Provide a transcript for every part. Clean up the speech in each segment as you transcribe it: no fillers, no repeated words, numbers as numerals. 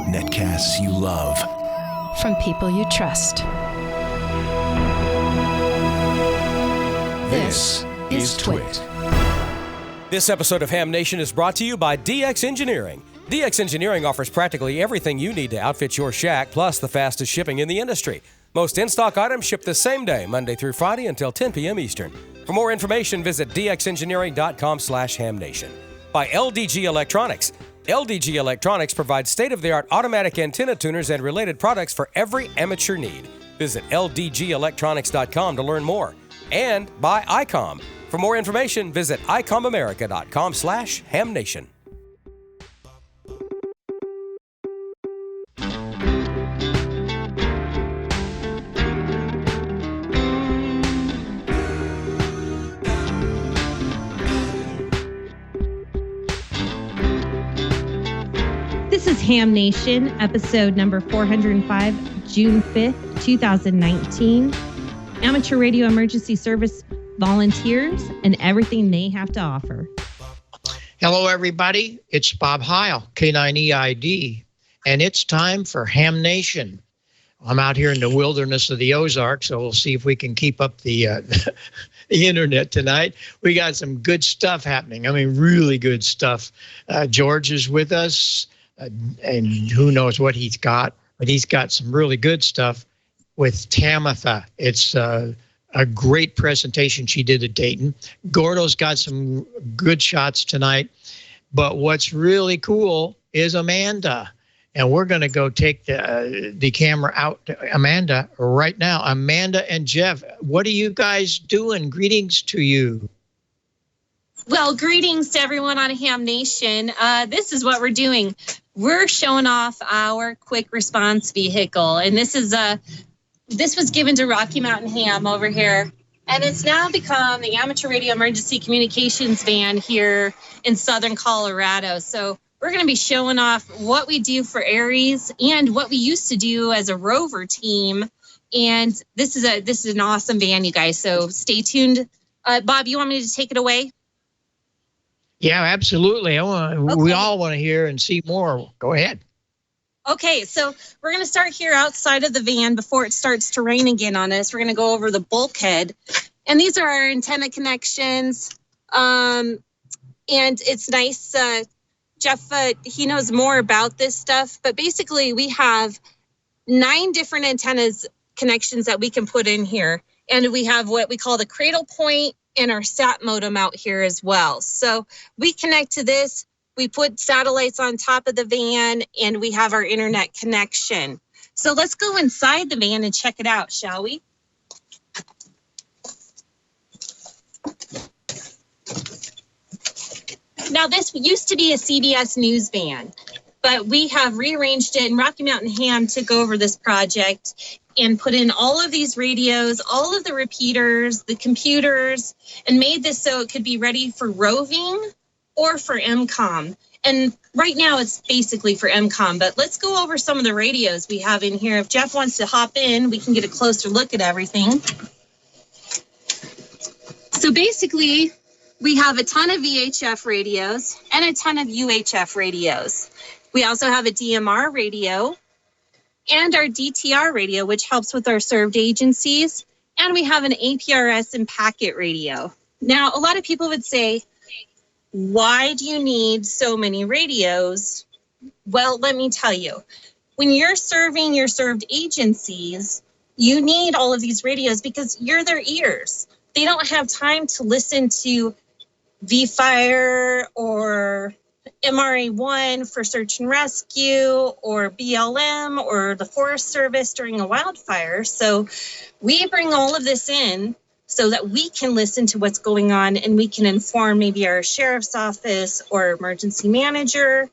Netcasts you love. From people you trust. This is Twit. This episode of Ham Nation is brought to you by DX Engineering. DX Engineering offers practically everything you need to outfit your shack, plus the fastest shipping in the industry. Most in-stock items ship the same day, Monday through Friday until 10 p.m. Eastern. For more information, visit dxengineering.com/hamnation. By LDG Electronics. LDG Electronics provides state-of-the-art automatic antenna tuners and related products for every amateur need. Visit ldgelectronics.com to learn more. And by EmComm. For more information, visit icommamerica.com/hamnation. This is Ham Nation, episode number 405, June 5th, 2019. Amateur radio emergency service volunteers and everything they have to offer. Hello, everybody. It's Bob Heil, K9EID, and it's time for Ham Nation. I'm out here in the wilderness of the Ozarks, so we'll see if we can keep up the internet tonight. We got some good stuff happening. I mean, really good stuff. George is with us, and who knows what he's got, but he's got some really good stuff with Tamitha. It's a great presentation she did at Dayton. Gordo's got some good shots tonight, but what's really cool is Amanda. And we're going to go take the camera out to Amanda right now. Amanda and Jeff, what are you guys doing? Greetings to you. Well, greetings to everyone on Ham Nation. This is what we're doing. We're showing off our quick response vehicle, and this was given to Rocky Mountain Ham over here, and it's now become the amateur radio emergency communications van here in southern Colorado. So we're going to be showing off what we do for Aries and what we used to do as a rover team. And this is an awesome van, you guys. So stay tuned. Bob, you want me to take it away? Yeah, absolutely. We all want to hear and see more. Go ahead. Okay, so we're going to start here outside of the van before it starts to rain again on us. We're going to go over the bulkhead. And these are our antenna connections. And it's nice. Jeff, he knows more about this stuff. But basically, we have 9 different antennas connections that we can put in here. And we have what we call the cradle point and our sat modem out here as well. So we connect to this. We put satellites on top of the van, and we have our internet connection. So let's go inside the van and check it out, shall we? Now, this used to be a CBS News van, but we have rearranged it, and Rocky Mountain Ham took over this project and put in all of these radios, all of the repeaters, the computers, and made this so it could be ready for roving or for EmComm. And right now it's basically for EmComm, but let's go over some of the radios we have in here. If Jeff wants to hop in, we can get a closer look at everything. So basically, we have a ton of VHF radios and a ton of UHF radios. We also have a DMR radio and our DTR radio, which helps with our served agencies. And we have an APRS and packet radio. Now, a lot of people would say, why do you need so many radios? Well, let me tell you. When you're serving your served agencies, you need all of these radios because you're their ears. They don't have time to listen to V-Fire or MRA1 for search and rescue or BLM or the Forest Service during a wildfire. So we bring all of this in so that we can listen to what's going on and we can inform maybe our sheriff's office or emergency manager.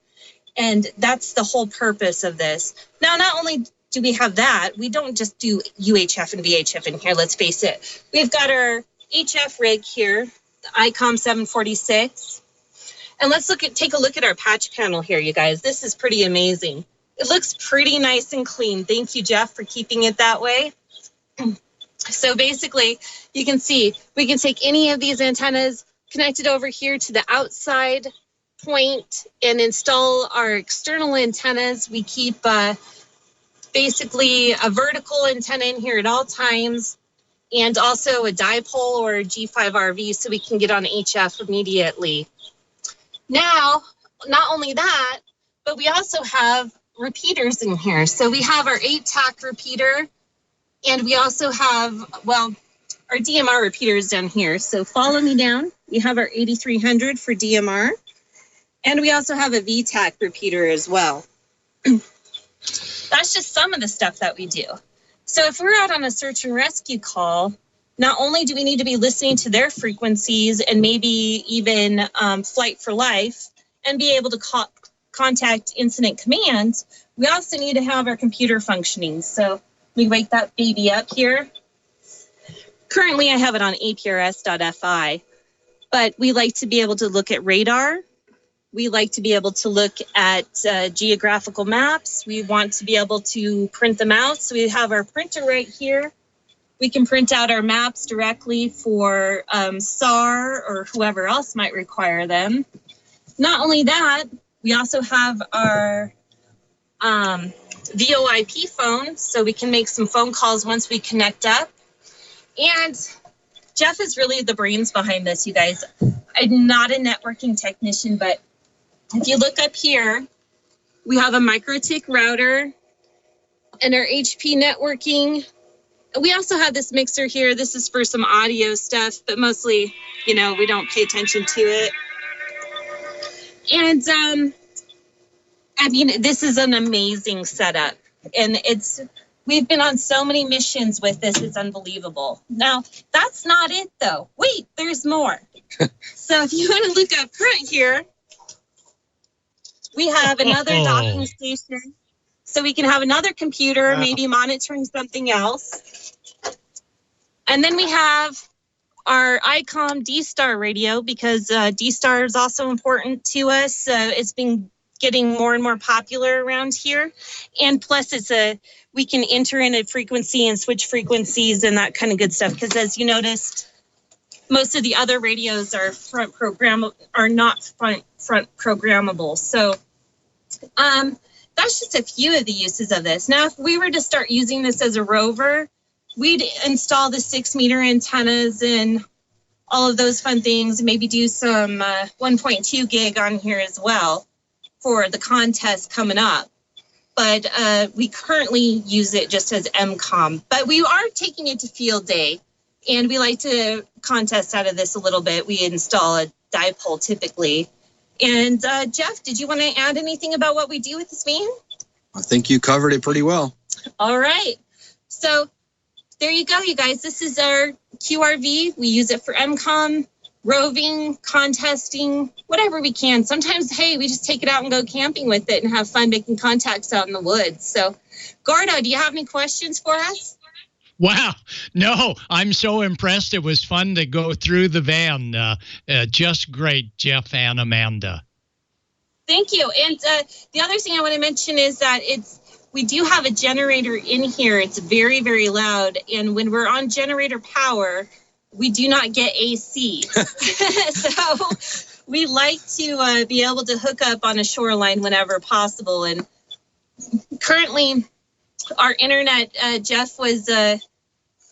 And that's the whole purpose of this. Now, not only do we have that, we don't just do UHF and VHF in here, let's face it. We've got our HF rig here, the EmComm 746. And let's take a look at our patch panel here, you guys. This is pretty amazing. It looks pretty nice and clean. Thank you, Jeff, for keeping it that way. So basically, you can see we can take any of these antennas, connect it over here to the outside point and install our external antennas. We keep basically a vertical antenna in here at all times, and also a dipole or a G5RV so we can get on HF immediately. Now, not only that, but we also have repeaters in here. So we have our 8-tack repeater, and we also have, well, our DMR repeaters down here. So follow me down. We have our 8300 for DMR, and we also have a VTAC repeater as well. That's just some of the stuff that we do. So if we're out on a search and rescue call, not only do we need to be listening to their frequencies and maybe even Flight for Life and be able to contact incident command, we also need to have our computer functioning. So we wake that baby up here. Currently, I have it on APRS.FI, but we like to be able to look at radar. We like to be able to look at geographical maps. We want to be able to print them out. So we have our printer right here. We can print out our maps directly for SAR or whoever else might require them. Not only that, we also have our VoIP phone, so we can make some phone calls once we connect up. And Jeff is really the brains behind this, you guys. I'm not a networking technician, but if you look up here, we have a MikroTik router and our HP networking. We also have this mixer here. This is for some audio stuff, but mostly, you know, we don't pay attention to it. And I mean, this is an amazing setup, and we've been on so many missions with this. It's unbelievable. Now, that's not it though. Wait, there's more. So if you want to look up front here, we have another docking station. So we can have another computer, maybe monitoring something else. And then we have our EmComm D-Star radio, because D-Star is also important to us. It's been getting more and more popular around here. And plus we can enter in a frequency and switch frequencies and that kind of good stuff. Because as you noticed, most of the other radios are not front programmable. So that's just a few of the uses of this. Now, if we were to start using this as a rover, we'd install the 6-meter antennas and all of those fun things, maybe do some 1.2 gig on here as well for the contest coming up. But we currently use it just as EmComm. But we are taking it to field day, and we like to contest out of this a little bit. We install a dipole typically. And Jeff, did you want to add anything about what we do with this van? I think you covered it pretty well. All right. So there you go, you guys. This is our QRV. We use it for EmComm, roving, contesting, whatever we can. Sometimes, hey, we just take it out and go camping with it and have fun making contacts out in the woods. So, Gordo, do you have any questions for us? Wow. No, I'm so impressed. It was fun to go through the van. Just great, Jeff and Amanda. Thank you. And the other thing I want to mention is that we do have a generator in here. It's very, very loud. And when we're on generator power, we do not get AC. So we like to be able to hook up on a shoreline whenever possible. And currently, our internet, Jeff was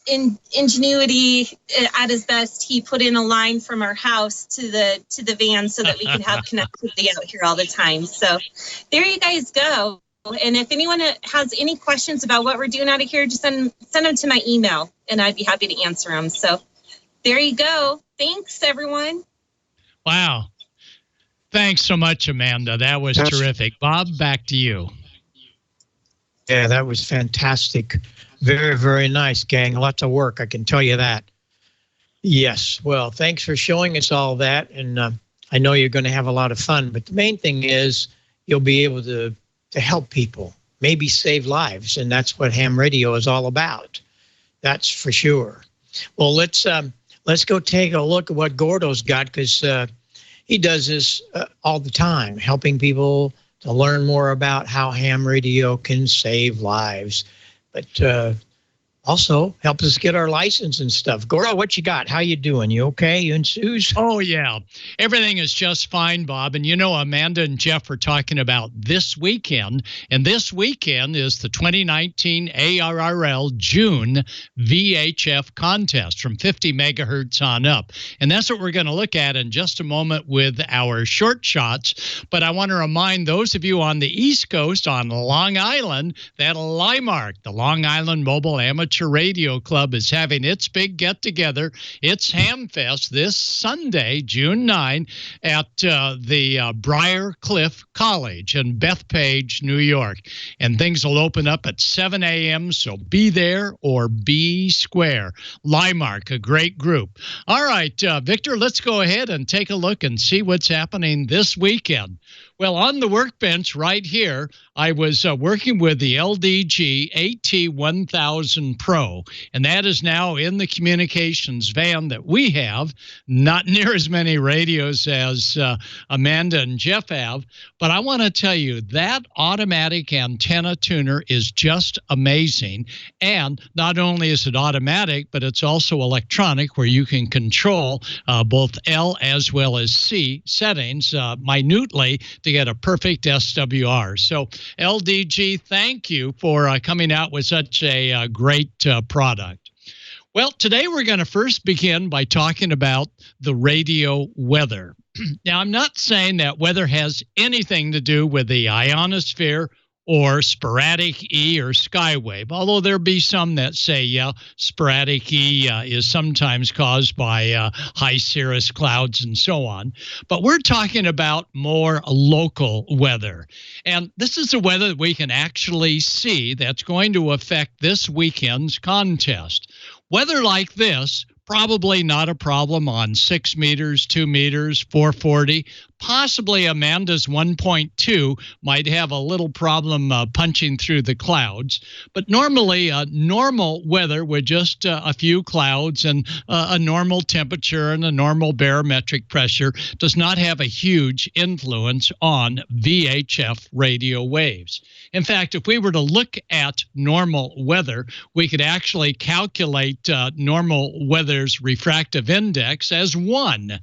in ingenuity at his best. He put in a line from our house to the van so that we could have connectivity out here all the time. So there you guys go. And if anyone has any questions about what we're doing out of here, just send them to my email, and I'd be happy to answer them. So there you go. Thanks, everyone. Wow. Thanks so much, Amanda. That was terrific. Bob, back to you. Yeah, that was fantastic. Very, very nice, gang. Lots of work, I can tell you that. Yes. Well, thanks for showing us all that. And I know you're going to have a lot of fun. But the main thing is you'll be able to help people, maybe save lives. And that's what ham radio is all about. That's for sure. Well, let's go take a look at what Gordo's got, because he does this all the time, helping people to learn more about how ham radio can save lives. But also helps us get our license and stuff. Gordo, what you got? How you doing? You okay? You and Suze? Oh, yeah. Everything is just fine, Bob. And you know, Amanda and Jeff are talking about this weekend. And this weekend is the 2019 ARRL June VHF contest from 50 megahertz on up. And that's what we're going to look at in just a moment with our short shots. But I want to remind those of you on the East Coast, on Long Island, that LIMARC, the Long Island Mobile Amateur Radio Club, is having its big get-together. It's Hamfest this Sunday, June 9, at the Briar Cliff College in Bethpage, New York. And things will open up at 7 a.m., so be there or be square. LIMARC, a great group. All right, Victor, let's go ahead and take a look and see what's happening this weekend. Well, on the workbench right here, I was working with the LDG AT1000 Pro, and that is now in the communications van that we have. Not near as many radios as Amanda and Jeff have, but I want to tell you that automatic antenna tuner is just amazing. And not only is it automatic, but it's also electronic, where you can control both L as well as C settings minutely to get a perfect SWR. So LDG, thank you for coming out with such a great product. Well, today we're going to first begin by talking about the radio weather. Now, I'm not saying that weather has anything to do with the ionosphere or sporadic E or skywave, although there be some that say, yeah, sporadic E is sometimes caused by high cirrus clouds and so on. But we're talking about more local weather. And this is the weather that we can actually see that's going to affect this weekend's contest. Weather like this, probably not a problem on 6 meters, 2 meters, 440. Possibly Amanda's 1.2 might have a little problem punching through the clouds. But normally, normal weather with just a few clouds and a normal temperature and a normal barometric pressure does not have a huge influence on VHF radio waves. In fact, if we were to look at normal weather, we could actually calculate normal weather's refractive index as 1.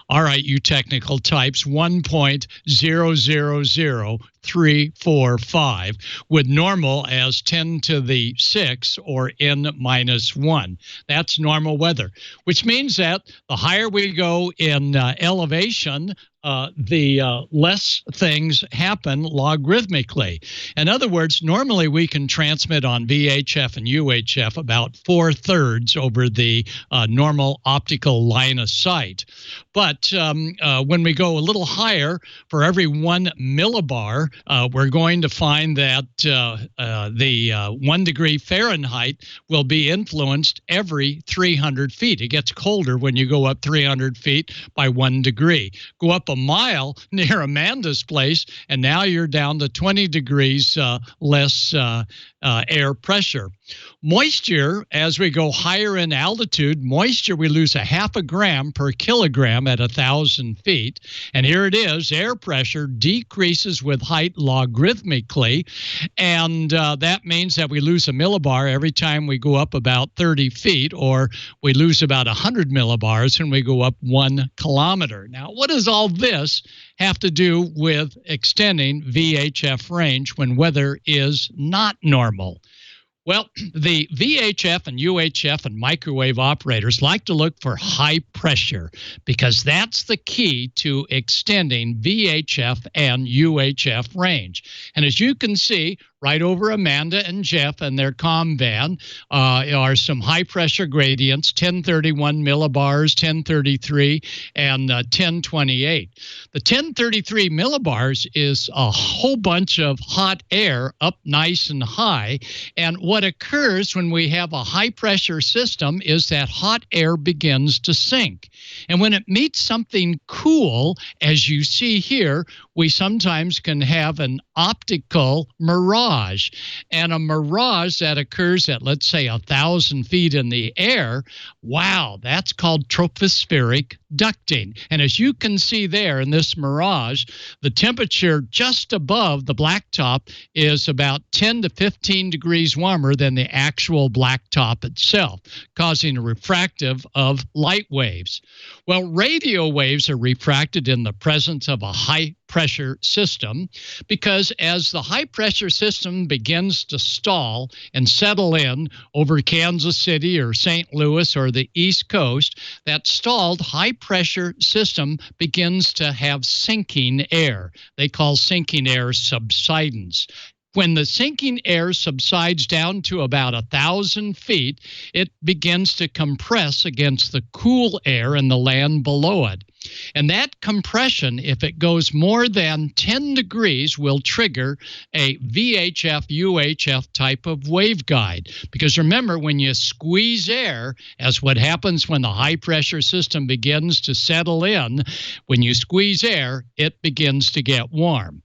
All right, you technical types, 1.000345, with normal as 10 to the 6 or n-1. That's normal weather, which means that the higher we go in elevation, the less things happen logarithmically. In other words, normally we can transmit on VHF and UHF about 4/3 over the normal optical line of sight. But when we go a little higher, for every 1 millibar, we're going to find that the 1 degree Fahrenheit will be influenced every 300 feet. It gets colder when you go up 300 feet by 1 degree. Go up a mile near Amanda's place, and now you're down to 20 degrees less air pressure. Moisture, as we go higher in altitude, moisture, we lose 0.5 gram per kilogram at 1,000 feet. And here it is, air pressure decreases with height logarithmically. And that means that we lose a millibar every time we go up about 30 feet, or we lose about 100 millibars when we go up 1 kilometer. Now, what does all this have to do with extending VHF range when weather is not normal? Well, the VHF and UHF and microwave operators like to look for high pressure because that's the key to extending VHF and UHF range. And as you can see, right over Amanda and Jeff and their comm van are some high pressure gradients, 1031 millibars, 1033, and 1028. The 1033 millibars is a whole bunch of hot air up nice and high. And what occurs when we have a high pressure system is that hot air begins to sink. And when it meets something cool, as you see here, we sometimes can have an optical mirage. And a mirage that occurs at, let's say, 1,000 feet in the air, wow, that's called tropospheric ducting. And as you can see there in this mirage, the temperature just above the blacktop is about 10 to 15 degrees warmer than the actual blacktop itself, causing a refractive of light waves. Well, radio waves are refracted in the presence of a high-pressure system because as the high-pressure system begins to stall and settle in over Kansas City or St. Louis or the East Coast, that stalled high-pressure system begins to have sinking air. They call sinking air subsidence. When the sinking air subsides down to about 1,000 feet, it begins to compress against the cool air in the land below it. And that compression, if it goes more than 10 degrees, will trigger a VHF-UHF type of waveguide. Because remember, when you squeeze air, as what happens when the high-pressure system begins to settle in, when you squeeze air, it begins to get warm.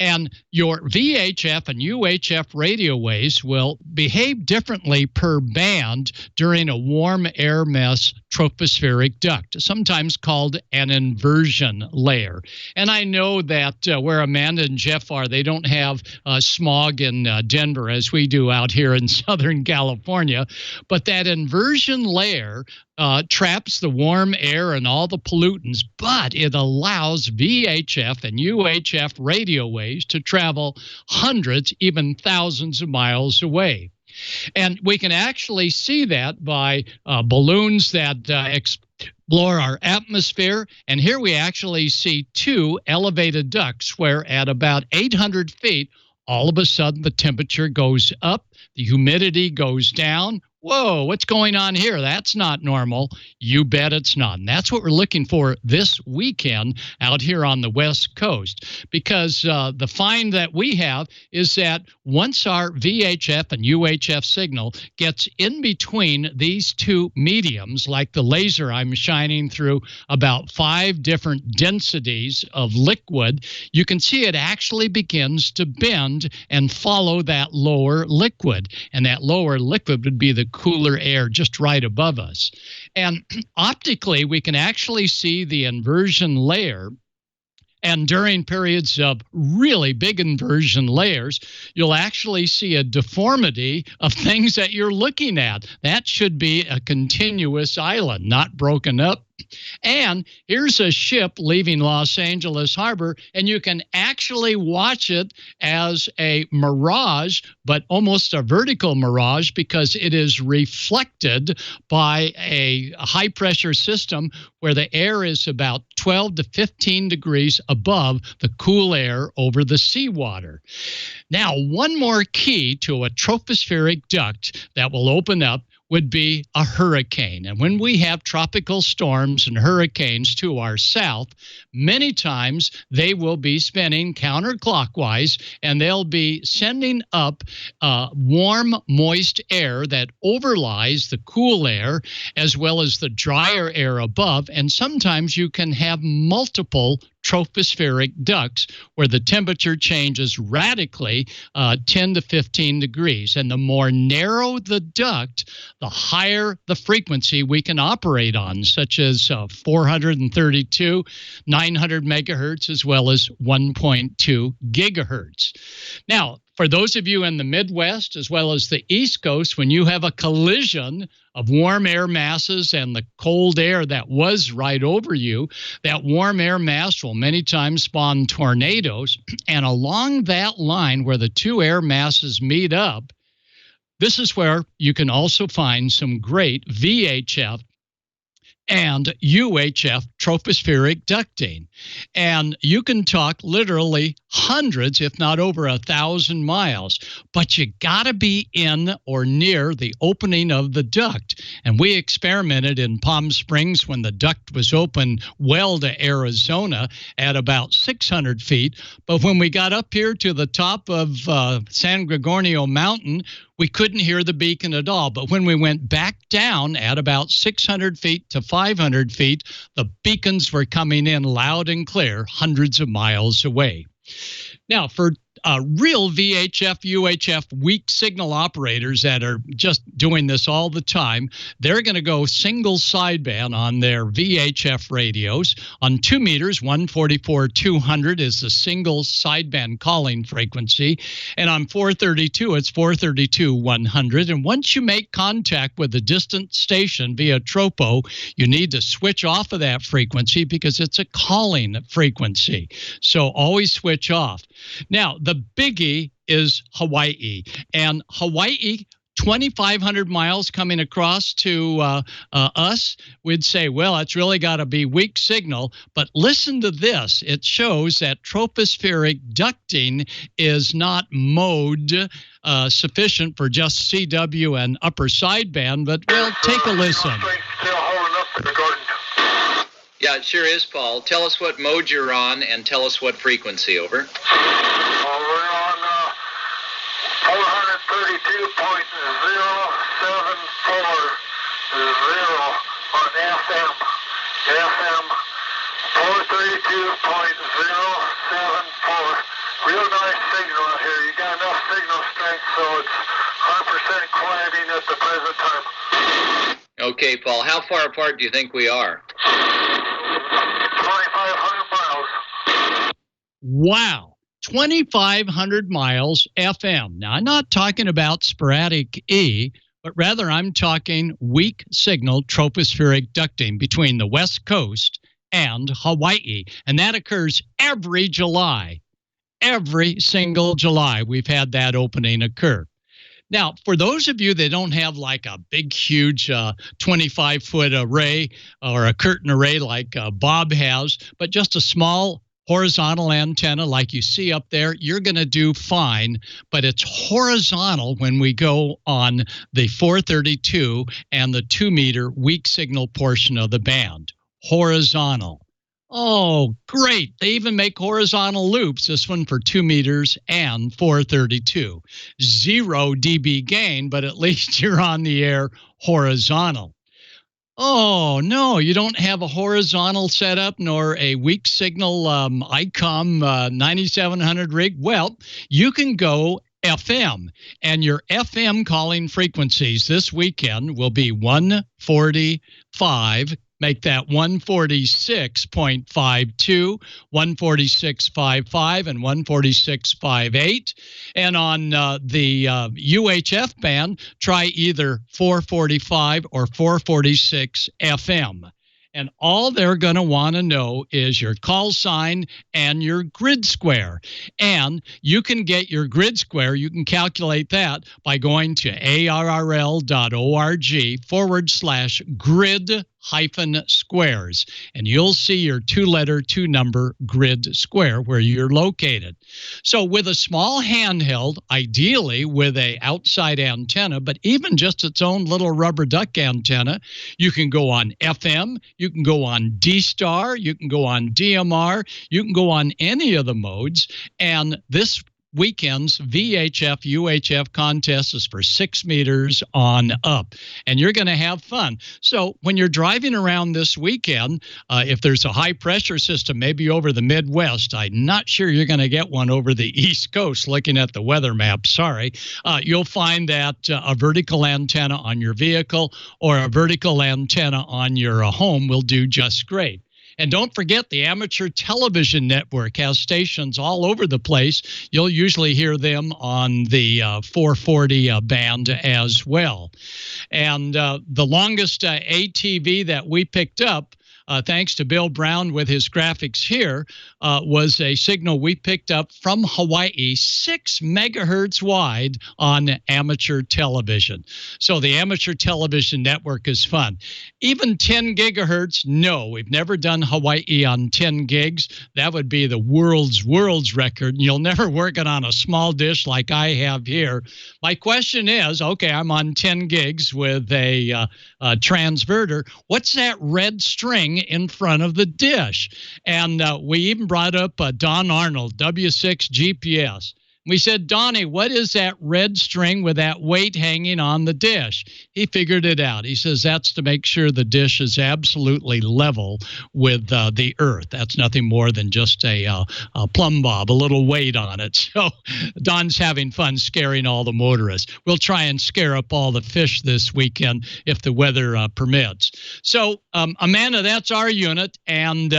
And your VHF and UHF radio waves will behave differently per band during a warm air mass tropospheric duct, sometimes called an inversion layer. And I know that where Amanda and Jeff are, they don't have smog in Denver as we do out here in Southern California. But that inversion layer traps the warm air and all the pollutants, but it allows VHF and UHF radio waves to travel hundreds, even thousands of miles away. And we can actually see that by balloons that explore our atmosphere. And here we actually see two elevated ducts where at about 800 feet, all of a sudden the temperature goes up, the humidity goes down. Whoa, what's going on here? That's not normal. You bet it's not. And that's what we're looking for this weekend out here on the West Coast, because the find that we have is that once our VHF and UHF signal gets in between these two mediums, like the laser I'm shining through about 5 different densities of liquid, you can see it actually begins to bend and follow that lower liquid. And that lower liquid would be the cooler air just right above us. And optically, we can actually see the inversion layer. And during periods of really big inversion layers, you'll actually see a deformity of things that you're looking at. That should be a continuous island, not broken up. And here's a ship leaving Los Angeles Harbor, and you can actually watch it as a mirage, but almost a vertical mirage because it is reflected by a high-pressure system where the air is about 12 to 15 degrees above the cool air over the seawater. Now, one more key to a tropospheric duct that will open up would be a hurricane. And when we have tropical storms and hurricanes to our south, many times they will be spinning counterclockwise and they'll be sending up warm, moist air that overlies the cool air as well as the drier air above. And sometimes you can have multiple tropospheric ducts where the temperature changes radically 10 to 15 degrees. And the more narrow the duct, the higher the frequency we can operate on, such as 432, 900 megahertz, as well as 1.2 gigahertz. Now, for those of you in the Midwest as well as the East Coast, when you have a collision of warm air masses and the cold air that was right over you, that warm air mass will many times spawn tornadoes. And along that line where the two air masses meet up, this is where you can also find some great VHF and UHF tropospheric ducting. And you can talk literally hundreds, if not over 1,000 miles, but you got to be in or near the opening of the duct. And we experimented in Palm Springs when the duct was open well to Arizona at about 600 feet. But when we got up here to the top of San Gregorio Mountain, we couldn't hear the beacon at all. But when we went back down at about 600 feet to 2,500 feet, the beacons were coming in loud and clear, hundreds of miles away. Now, for real VHF, UHF weak signal operators that are just doing this all the time, they're going to go single sideband on their VHF radios. On 2 meters, 144-200 is the single sideband calling frequency. And on 432, it's 432-100. And once you make contact with a distant station via tropo, you need to switch off of that frequency because it's a calling frequency. So always switch off. Now, the biggie is Hawaii. And Hawaii, 2,500 miles coming across to us, we'd say, well, it's really got to be weak signal. But listen to this. It shows that tropospheric ducting is not mode sufficient for just CW and upper sideband. But, well, take a listen. Yeah, it sure is, Paul. Tell us what mode you're on and tell us what frequency, over. We're on 432.074 on FM. FM 432.074. Real nice signal out here. You got enough signal strength so it's 100% quieting at the present time. Okay, Paul. How far apart do you think we are? 2,500 miles. Wow. 2,500 miles FM. Now, I'm not talking about sporadic E, but rather I'm talking weak signal tropospheric ducting between the West Coast and Hawaii. And that occurs every July. Every single July, we've had that opening occur. Now, for those of you that don't have like a big, huge 25-foot array or a curtain array like Bob has, but just a small horizontal antenna like you see up there, you're going to do fine. But it's horizontal when we go on the 432 and the 2-meter weak signal portion of the band. Horizontal. Oh, great. They even make horizontal loops, this one for 2 meters and 432. 0 dB gain, but at least you're on the air horizontal. Oh, no, you don't have a horizontal setup nor a weak signal EmComm 9700 rig. Well, you can go FM, and your FM calling frequencies this weekend will be 145. Make that 146.52, 146.55, and 146.58. And on the UHF band, try either 445 or 446 FM. And all they're going to want to know is your call sign and your grid square. And you can get your grid square. You can calculate that by going to arrl.org/grid-squares. And you'll see your 2-letter, 2-number grid square where you're located. So with a small handheld, ideally with a outside antenna, but even just its own little rubber duck antenna, you can go on FM, you can go on D-Star, you can go on DMR, you can go on any of the modes. And this weekend's VHF UHF contest is for 6 meters on up, and you're going to have fun. So when you're driving around this weekend, if there's a high pressure system maybe over the Midwest, I'm not sure you're going to get one over the East Coast looking at the weather map, sorry. You'll find that a vertical antenna on your vehicle or a vertical antenna on your home will do just great. And don't forget, the amateur television network has stations all over the place. You'll usually hear them on the 440 band as well. And the longest ATV that we picked up, thanks to Bill Brown with his graphics here, was a signal we picked up from Hawaii, 6 megahertz wide on amateur television. So the amateur television network is fun. Even 10 gigahertz, no, we've never done Hawaii on 10 gigs. That would be the world's record. And you'll never work it on a small dish like I have here. My question is, okay, I'm on 10 gigs with a transverter. What's that red string in front of the dish? And we even brought up Don Arnold, W6 GPS. We said, Donnie, what is that red string with that weight hanging on the dish? He figured it out. He says that's to make sure the dish is absolutely level with the earth. That's nothing more than just a plumb bob, a little weight on it. So Don's having fun scaring all the motorists. We'll try and scare up all the fish this weekend if the weather permits. So, Amanda, that's our unit, and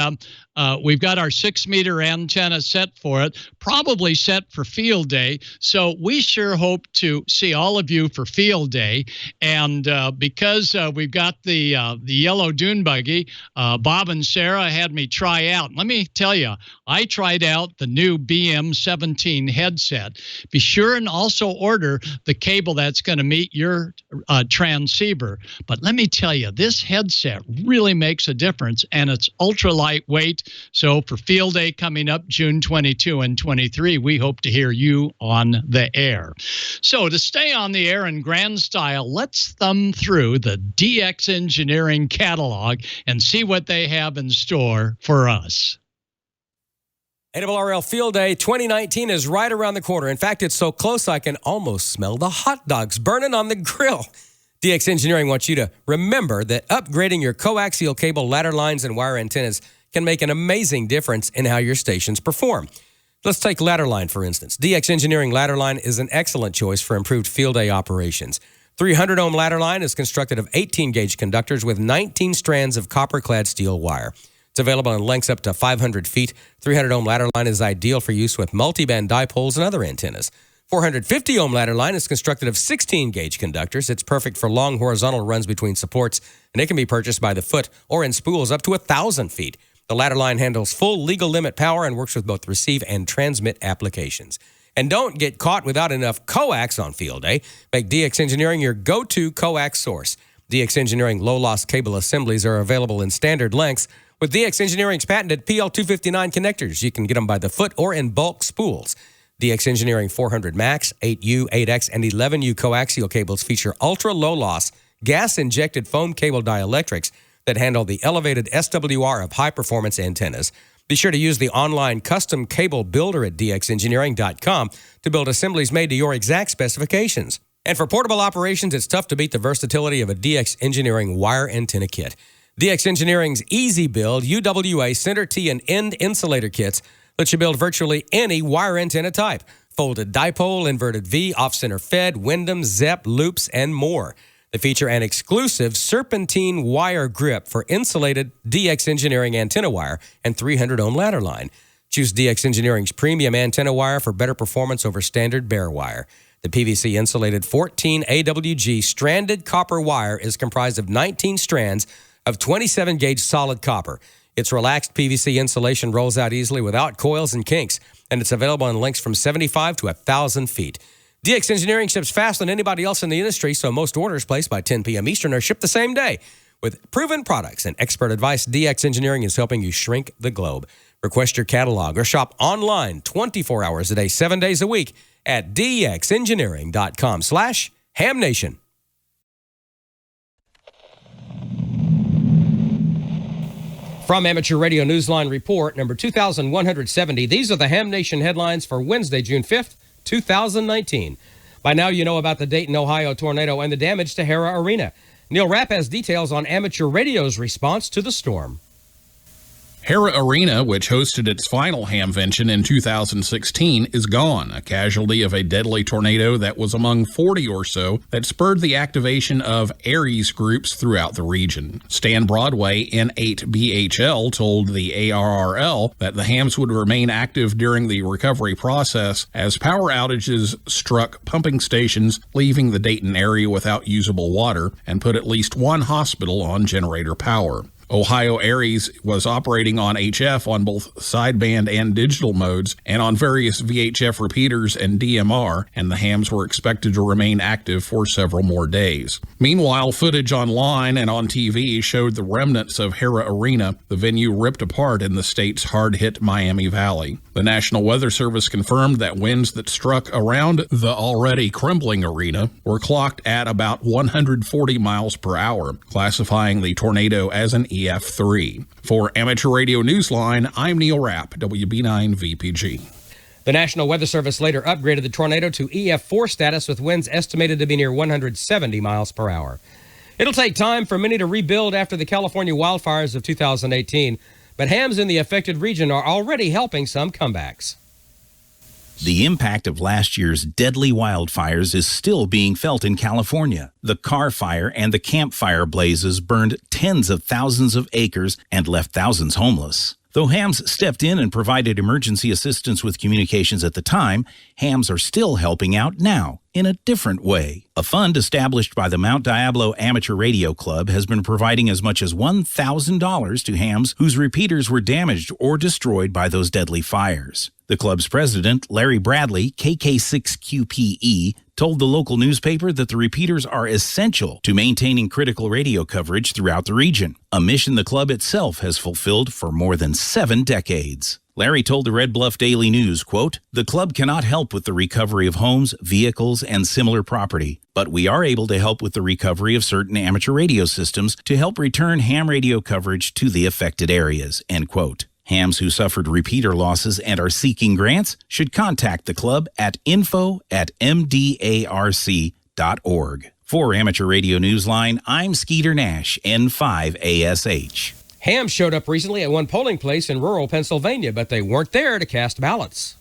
we've got our 6-meter antenna set for it, probably set for field day. So we sure hope to see all of you for field day. And because we've got the yellow dune buggy, Bob and Sarah had me try out. Let me tell you, I tried out the new BM17 headset. Be sure and also order the cable that's going to meet your transceiver. But let me tell you, this headset really makes a difference, and it's ultra lightweight. So for field day coming up June 22 and 23, we hope to hear you on the air. So to stay on the air in grand style, let's thumb through the DX Engineering catalog and see what they have in store for us. ARRL Field Day 2019 is right around the corner. In fact, it's so close I can almost smell the hot dogs burning on the grill. DX Engineering wants you to remember that upgrading your coaxial cable ladder lines and wire antennas can make an amazing difference in how your stations perform. Let's take ladder line, for instance. DX Engineering ladder line is an excellent choice for improved field day operations. 300-ohm ladder line is constructed of 18-gauge conductors with 19 strands of copper-clad steel wire. It's available in lengths up to 500 feet. 300-ohm ladder line is ideal for use with multiband dipoles and other antennas. 450-ohm ladder line is constructed of 16-gauge conductors. It's perfect for long horizontal runs between supports, and it can be purchased by the foot or in spools up to 1,000 feet. The ladder line handles full legal limit power and works with both receive and transmit applications. And don't get caught without enough coax on field day. Make DX Engineering your go-to coax source. DX Engineering low-loss cable assemblies are available in standard lengths. With DX Engineering's patented PL259 connectors, you can get them by the foot or in bulk spools. DX Engineering 400 Max, 8U, 8X, and 11U coaxial cables feature ultra-low-loss, gas-injected foam cable dielectrics that handle the elevated SWR of high-performance antennas. Be sure to use the online custom cable builder at dxengineering.com to build assemblies made to your exact specifications. And for portable operations, it's tough to beat the versatility of a DX Engineering wire antenna kit. DX Engineering's Easy Build UWA center T and end insulator kits let you build virtually any wire antenna type. Folded dipole, inverted V, off-center fed, Windham, ZEP, loops, and more. They feature an exclusive serpentine wire grip for insulated DX Engineering antenna wire and 300-ohm ladder line. Choose DX Engineering's premium antenna wire for better performance over standard bare wire. The PVC insulated 14 AWG stranded copper wire is comprised of 19 strands of 27-gauge solid copper. Its relaxed PVC insulation rolls out easily without coils and kinks, and it's available in lengths from 75 to 1,000 feet. DX Engineering ships faster than anybody else in the industry, so most orders placed by 10 p.m. Eastern are shipped the same day. With proven products and expert advice, DX Engineering is helping you shrink the globe. Request your catalog or shop online 24 hours a day, 7 days a week at dxengineering.com/HamNation. From Amateur Radio Newsline Report, number 2170, these are the Ham Nation headlines for Wednesday, June 5th, 2019. By now, you know about the Dayton, Ohio tornado and the damage to Hara Arena. Neil Rapp has details on Amateur Radio's response to the storm. Hara Arena, which hosted its final Hamvention in 2016, is gone, a casualty of a deadly tornado that was among 40 or so that spurred the activation of Aries groups throughout the region. Stan Broadway, N8BHL, told the ARRL that the Hams would remain active during the recovery process as power outages struck pumping stations, leaving the Dayton area without usable water, and put at least one hospital on generator power. Ohio Aries was operating on HF on both sideband and digital modes and on various VHF repeaters and DMR, and the hams were expected to remain active for several more days. Meanwhile, footage online and on TV showed the remnants of Hara Arena, the venue ripped apart in the state's hard-hit Miami Valley. The National Weather Service confirmed that winds that struck around the already crumbling arena were clocked at about 140 miles per hour, classifying the tornado as an EF3. For Amateur Radio Newsline, I'm Neil Rapp, WB9 VPG. The National Weather Service later upgraded the tornado to EF4 status with winds estimated to be near 170 miles per hour. It'll take time for many to rebuild after the California wildfires of 2018, but hams in the affected region are already helping some comebacks. The impact of last year's deadly wildfires is still being felt in California. The Carr Fire and the Camp Fire blazes burned tens of thousands of acres and left thousands homeless. Though hams stepped in and provided emergency assistance with communications at the time, hams are still helping out now in a different way. A fund established by the Mount Diablo Amateur Radio Club has been providing as much as $1,000 to hams whose repeaters were damaged or destroyed by those deadly fires. The club's president, Larry Bradley, KK6QPE, told the local newspaper that the repeaters are essential to maintaining critical radio coverage throughout the region, a mission the club itself has fulfilled for more than 7 decades. Larry told the Red Bluff Daily News, quote, "The club cannot help with the recovery of homes, vehicles, and similar property, but we are able to help with the recovery of certain amateur radio systems to help return ham radio coverage to the affected areas," end quote. Hams who suffered repeater losses and are seeking grants should contact the club at info@mdarc.org. For Amateur Radio Newsline, I'm Skeeter Nash, N5ASH. Hams showed up recently at one polling place in rural Pennsylvania, but they weren't there to cast ballots.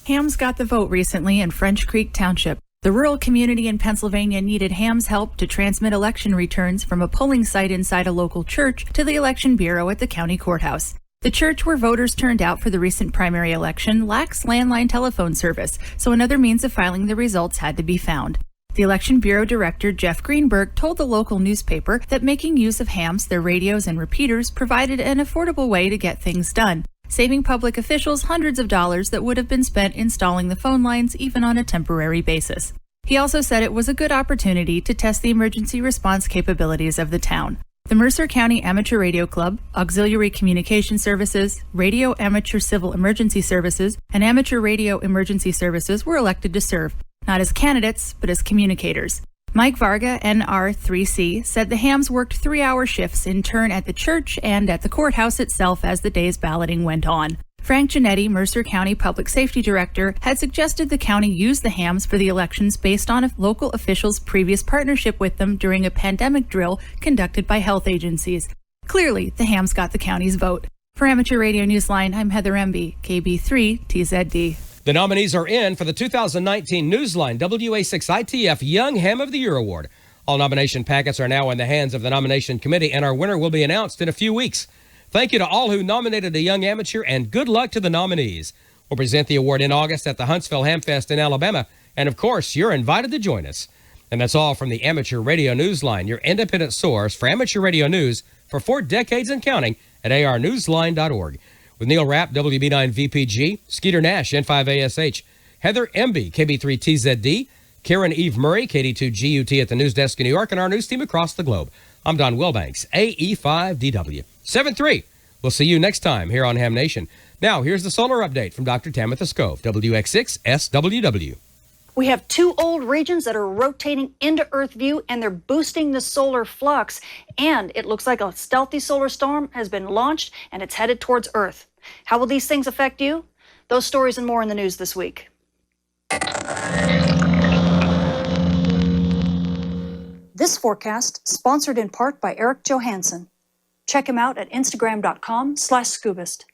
Hams got the vote recently in French Creek Township. The rural community in Pennsylvania needed Ham's help to transmit election returns from a polling site inside a local church to the election bureau at the county courthouse. The church where voters turned out for the recent primary election lacks landline telephone service, so another means of filing the results had to be found. The Election Bureau Director Jeff Greenberg told the local newspaper that making use of hams, their radios, and repeaters provided an affordable way to get things done, saving public officials hundreds of dollars that would have been spent installing the phone lines even on a temporary basis. He also said it was a good opportunity to test the emergency response capabilities of the town. The Mercer County Amateur Radio Club, Auxiliary Communication Services, Radio Amateur Civil Emergency Services, and Amateur Radio Emergency Services were elected to serve, not as candidates, but as communicators. Mike Varga, NR3C, said the hams worked 3-hour shifts in turn at the church and at the courthouse itself as the day's balloting went on. Frank Giannetti, Mercer County Public Safety Director, had suggested the county use the hams for the elections based on a local officials' previous partnership with them during a pandemic drill conducted by health agencies. Clearly, the hams got the county's vote. For Amateur Radio Newsline, I'm Heather Emby, KB3TZD. The nominees are in for the 2019 Newsline WA6ITF Young Ham of the Year Award. All nomination packets are now in the hands of the nomination committee, and our winner will be announced in a few weeks. Thank you to all who nominated a young amateur, and good luck to the nominees. We'll present the award in August at the Huntsville Hamfest in Alabama, and of course, you're invited to join us. And that's all from the Amateur Radio Newsline, your independent source for amateur radio news for 4 decades and counting at arnewsline.org. With Neil Rapp, WB9VPG, Skeeter Nash, N5ASH, Heather Emby, KB3TZD, Karen Eve Murray, KD2GUT at the news desk in New York, and our news team across the globe. I'm Don Wilbanks, AE5DW. 7-3. We'll see you next time here on Ham Nation. Now, here's the solar update from Dr. Tamitha Skov, WX6SWW. We have 2 old regions that are rotating into Earth view, and they're boosting the solar flux. And it looks like a stealthy solar storm has been launched, and it's headed towards Earth. How will these things affect you? Those stories and more in the news this week. This forecast sponsored in part by Eric Johansson. Check him out at Instagram.com/Scubist.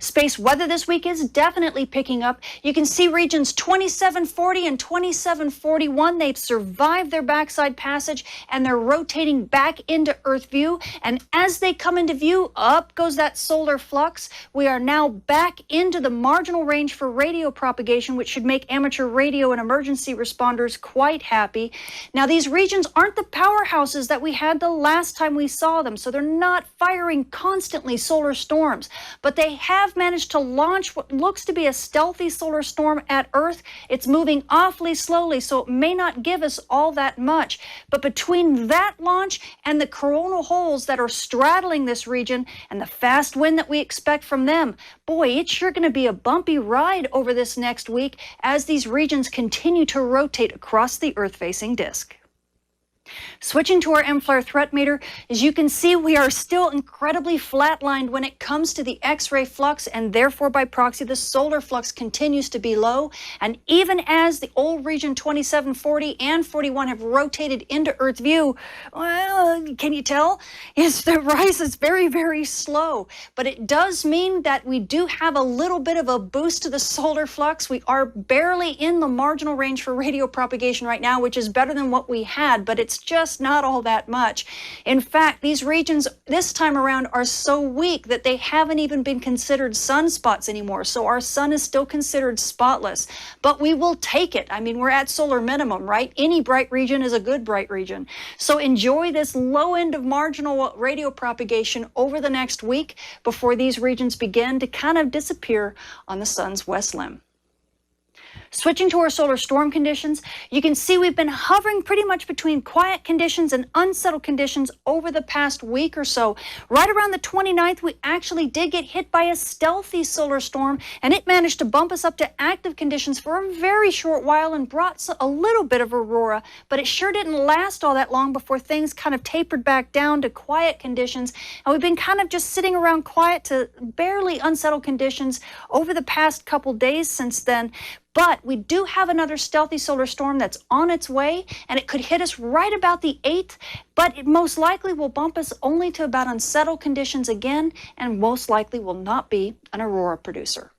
Space weather this week is definitely picking up. You can see regions 2740 and 2741. They've survived their backside passage, and they're rotating back into Earth view. And as they come into view, up goes that solar flux. We are now back into the marginal range for radio propagation, which should make amateur radio and emergency responders quite happy. Now, these regions aren't the powerhouses that we had the last time we saw them, so they're not firing constantly solar storms, but they have managed to launch what looks to be a stealthy solar storm at Earth. It's moving awfully slowly, so it may not give us all that much. But between that launch and the coronal holes that are straddling this region and the fast wind that we expect from them, boy, it's sure going to be a bumpy ride over this next week as these regions continue to rotate across the Earth-facing disk. Switching to our M-flare threat meter, as you can see, we are still incredibly flatlined when it comes to the X-ray flux, and therefore by proxy, the solar flux continues to be low. And even as the old region 2740 and 41 have rotated into Earth view, well, can you tell? Yes, the rise is very, very slow. But it does mean that we do have a little bit of a boost to the solar flux. We are barely in the marginal range for radio propagation right now, which is better than what we had, but it's just not all that much. In fact, these regions this time around are so weak that they haven't even been considered sunspots anymore. So our sun is still considered spotless, but we will take it. I mean, we're at solar minimum, right? Any bright region is a good bright region. So enjoy this low end of marginal radio propagation over the next week before these regions begin to kind of disappear on the sun's west limb. Switching to our solar storm conditions, you can see we've been hovering pretty much between quiet conditions and unsettled conditions over the past week or so. Right around the 29th, we actually did get hit by a stealthy solar storm, and it managed to bump us up to active conditions for a very short while and brought a little bit of aurora, but it sure didn't last all that long before things kind of tapered back down to quiet conditions, and we've been kind of just sitting around quiet to barely unsettled conditions over the past couple days since then. But we do have another stealthy solar storm that's on its way, and it could hit us right about the 8th, but it most likely will bump us only to about unsettled conditions again, and most likely will not be an aurora producer.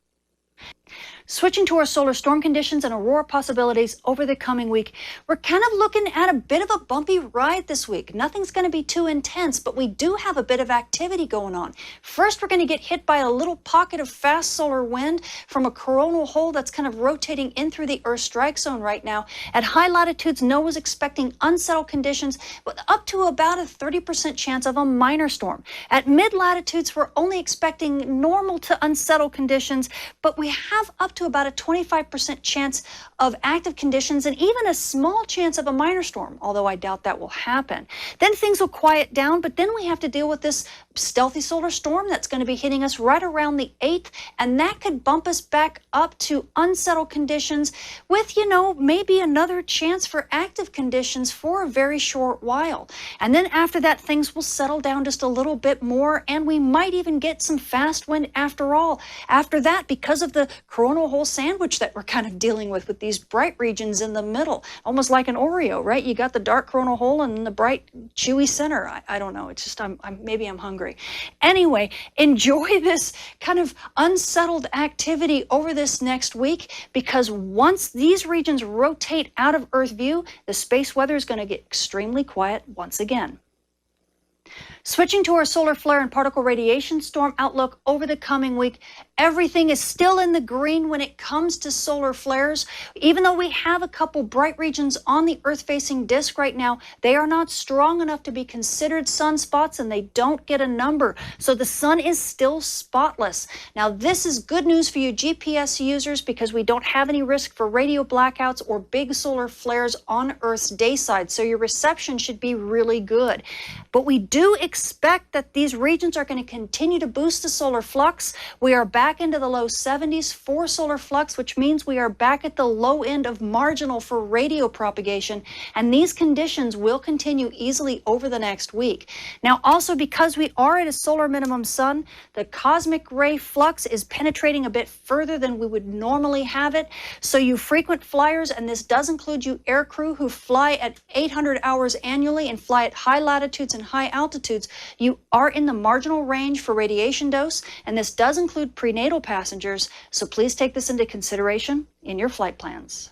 Switching to our solar storm conditions and aurora possibilities over the coming week, we're kind of looking at a bit of a bumpy ride this week. Nothing's going to be too intense, but we do have a bit of activity going on. First, we're going to get hit by a little pocket of fast solar wind from a coronal hole that's kind of rotating in through the Earth strike zone right now. At high latitudes, NOAA's expecting unsettled conditions with up to about a 30% chance of a minor storm. At mid-latitudes, we're only expecting normal to unsettled conditions, but we have up to about a 25% chance of active conditions and even a small chance of a minor storm, although I doubt that will happen. Then things will quiet down, but then we have to deal with this stealthy solar storm that's going to be hitting us right around the 8th, and that could bump us back up to unsettled conditions with, maybe another chance for active conditions for a very short while. And then after that, things will settle down just a little bit more, and we might even get some fast wind after all. After that, because of the coronal hole sandwich that we're kind of dealing with these bright regions in the middle, almost like an Oreo, right? You got the dark coronal hole and the bright chewy center. I don't know. It's just maybe I'm hungry. Anyway, enjoy this kind of unsettled activity over this next week, because once these regions rotate out of Earth view, the space weather is going to get extremely quiet once again. Switching to our solar flare and particle radiation storm outlook over the coming week, everything is still in the green when it comes to solar flares. Even though we have a couple bright regions on the Earth-facing disk right now, they are not strong enough to be considered sunspots, and they don't get a number. So the sun is still spotless. Now, this is good news for you GPS users, because we don't have any risk for radio blackouts or big solar flares on Earth's day side. So your reception should be really good. But we do expect that these regions are going to continue to boost the solar flux. We are back into the low 70s for solar flux, which means we are back at the low end of marginal for radio propagation, and these conditions will continue easily over the next week. Now, also because we are at a solar minimum sun, the cosmic ray flux is penetrating a bit further than we would normally have it. So you frequent flyers, and this does include you aircrew who fly at 800 hours annually and fly at high latitudes and high altitudes, you are in the marginal range for radiation dose, and this does include prenatal passengers, so please take this into consideration in your flight plans.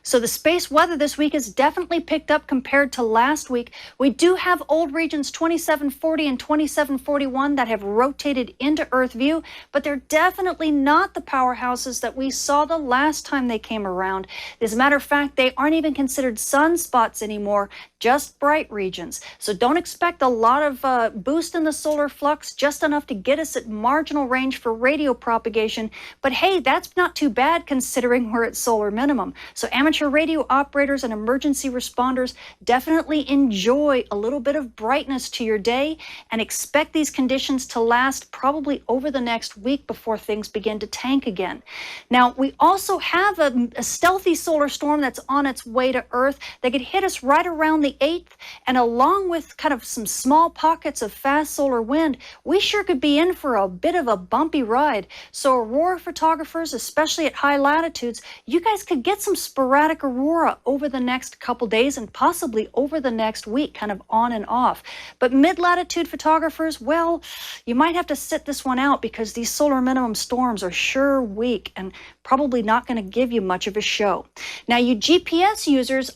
So the space weather this week has definitely picked up compared to last week. We do have old regions 2740 and 2741 that have rotated into Earth view, but they're definitely not the powerhouses that we saw the last time they came around. As a matter of fact, they aren't even considered sunspots anymore, just bright regions. So don't expect a lot of boost in the solar flux, just enough to get us at marginal range for radio propagation. But hey, that's not too bad considering we're at solar minimum. So amateur amateur radio operators and emergency responders, definitely enjoy a little bit of brightness to your day and expect these conditions to last probably over the next week before things begin to tank again. Now, we also have a stealthy solar storm that's on its way to Earth that could hit us right around the 8th, and along with kind of some small pockets of fast solar wind, we sure could be in for a bit of a bumpy ride. So aurora photographers, especially at high latitudes, you guys could get some sporadic aurora over the next couple days and possibly over the next week, kind of on and off. But mid-latitude photographers, well, you might have to sit this one out because these solar minimum storms are sure weak and probably not going to give you much of a show. Now, you GPS users,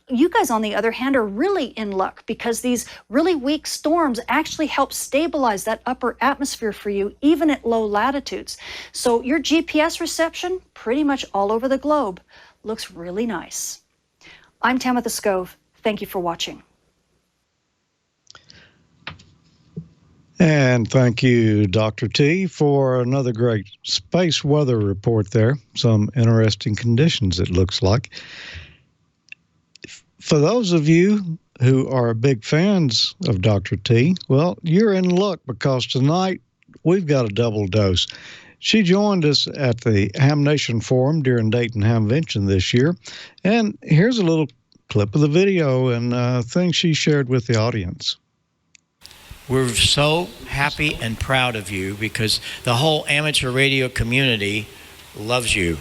you guys on the other hand, are really in luck because these really weak storms actually help stabilize that upper atmosphere for you, even at low latitudes. So your GPS reception, pretty much all over the globe, looks really nice. I'm Tamitha Skov. Thank you for watching. And thank you, Dr. T, for another great space weather report there. Some interesting conditions, it looks like. For those of you who are big fans of Dr. T, well, you're in luck because tonight we've got a double dose. She joined us at the Ham Nation Forum during Dayton Hamvention this year. And here's a little clip of the video and things she shared with the audience. We're so happy and proud of you because the whole amateur radio community loves you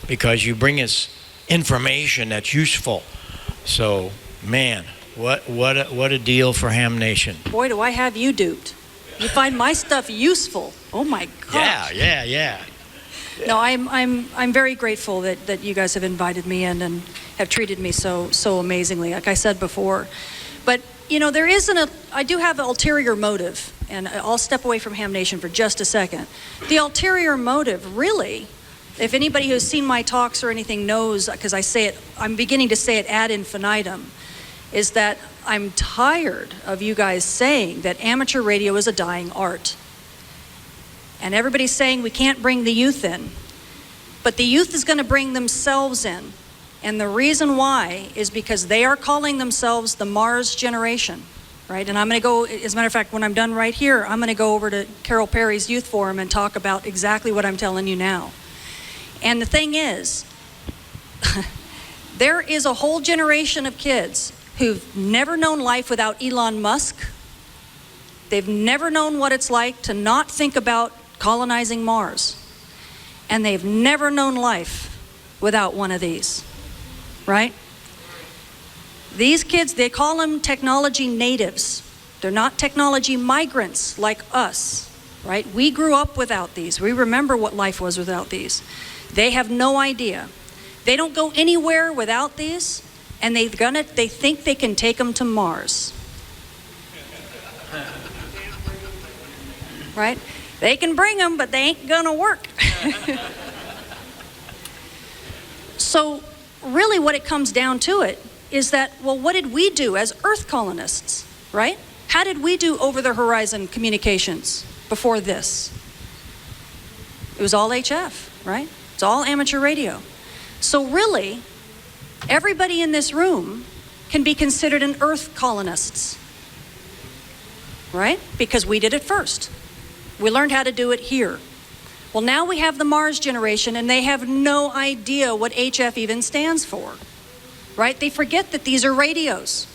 because you bring us information that's useful. So, man, what a deal for Ham Nation. Boy, do I have you duped. You find my stuff useful. Oh my gosh. Yeah. No, I'm very grateful that you guys have invited me in and have treated me so amazingly, like I said before. But you know, I do have an ulterior motive, and I'll step away from Ham Nation for just a second. The ulterior motive, really, if anybody who's seen my talks or anything knows, because I'm beginning to say it ad infinitum, is that I'm tired of you guys saying that amateur radio is a dying art. And everybody's saying we can't bring the youth in, but the youth is going to bring themselves in. And the reason why is because they are calling themselves the Mars generation, right? And I'm going to go, as a matter of fact, when I'm done right here, I'm going to go over to Carol Perry's Youth Forum and talk about exactly what I'm telling you now. And the thing is, there is a whole generation of kids who've never known life without Elon Musk. They've never known what it's like to not think about colonizing Mars. And they've never known life without one of these. Right? These kids, they call them technology natives. They're not technology migrants like us, right? We grew up without these. We remember what life was without these. They have no idea. They don't go anywhere without these, and they think they can take them to Mars. Right? They can bring them, but they ain't gonna work. So, really what it comes down to it is that, well, what did we do as Earth colonists, right? How did we do over-the-horizon communications before this? It was all HF, right? It's all amateur radio. So really, everybody in this room can be considered an Earth colonists, right? Because we did it first. We learned how to do it here. Well, now we have the Mars generation, and they have no idea what HF even stands for, right? They forget that these are radios,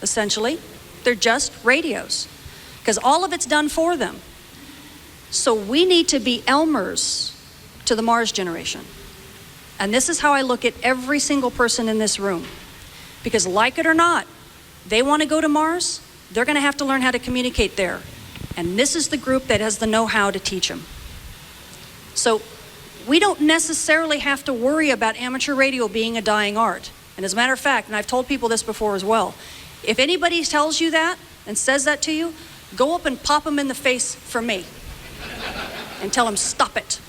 essentially. They're just radios, because all of it's done for them. So we need to be Elmers to the Mars generation. And this is how I look at every single person in this room. Because like it or not, they want to go to Mars, they're going to have to learn how to communicate there. And this is the group that has the know-how to teach them. So we don't necessarily have to worry about amateur radio being a dying art. And as a matter of fact, and I've told people this before as well, if anybody tells you that and says that to you, go up and pop them in the face for me and tell them stop it,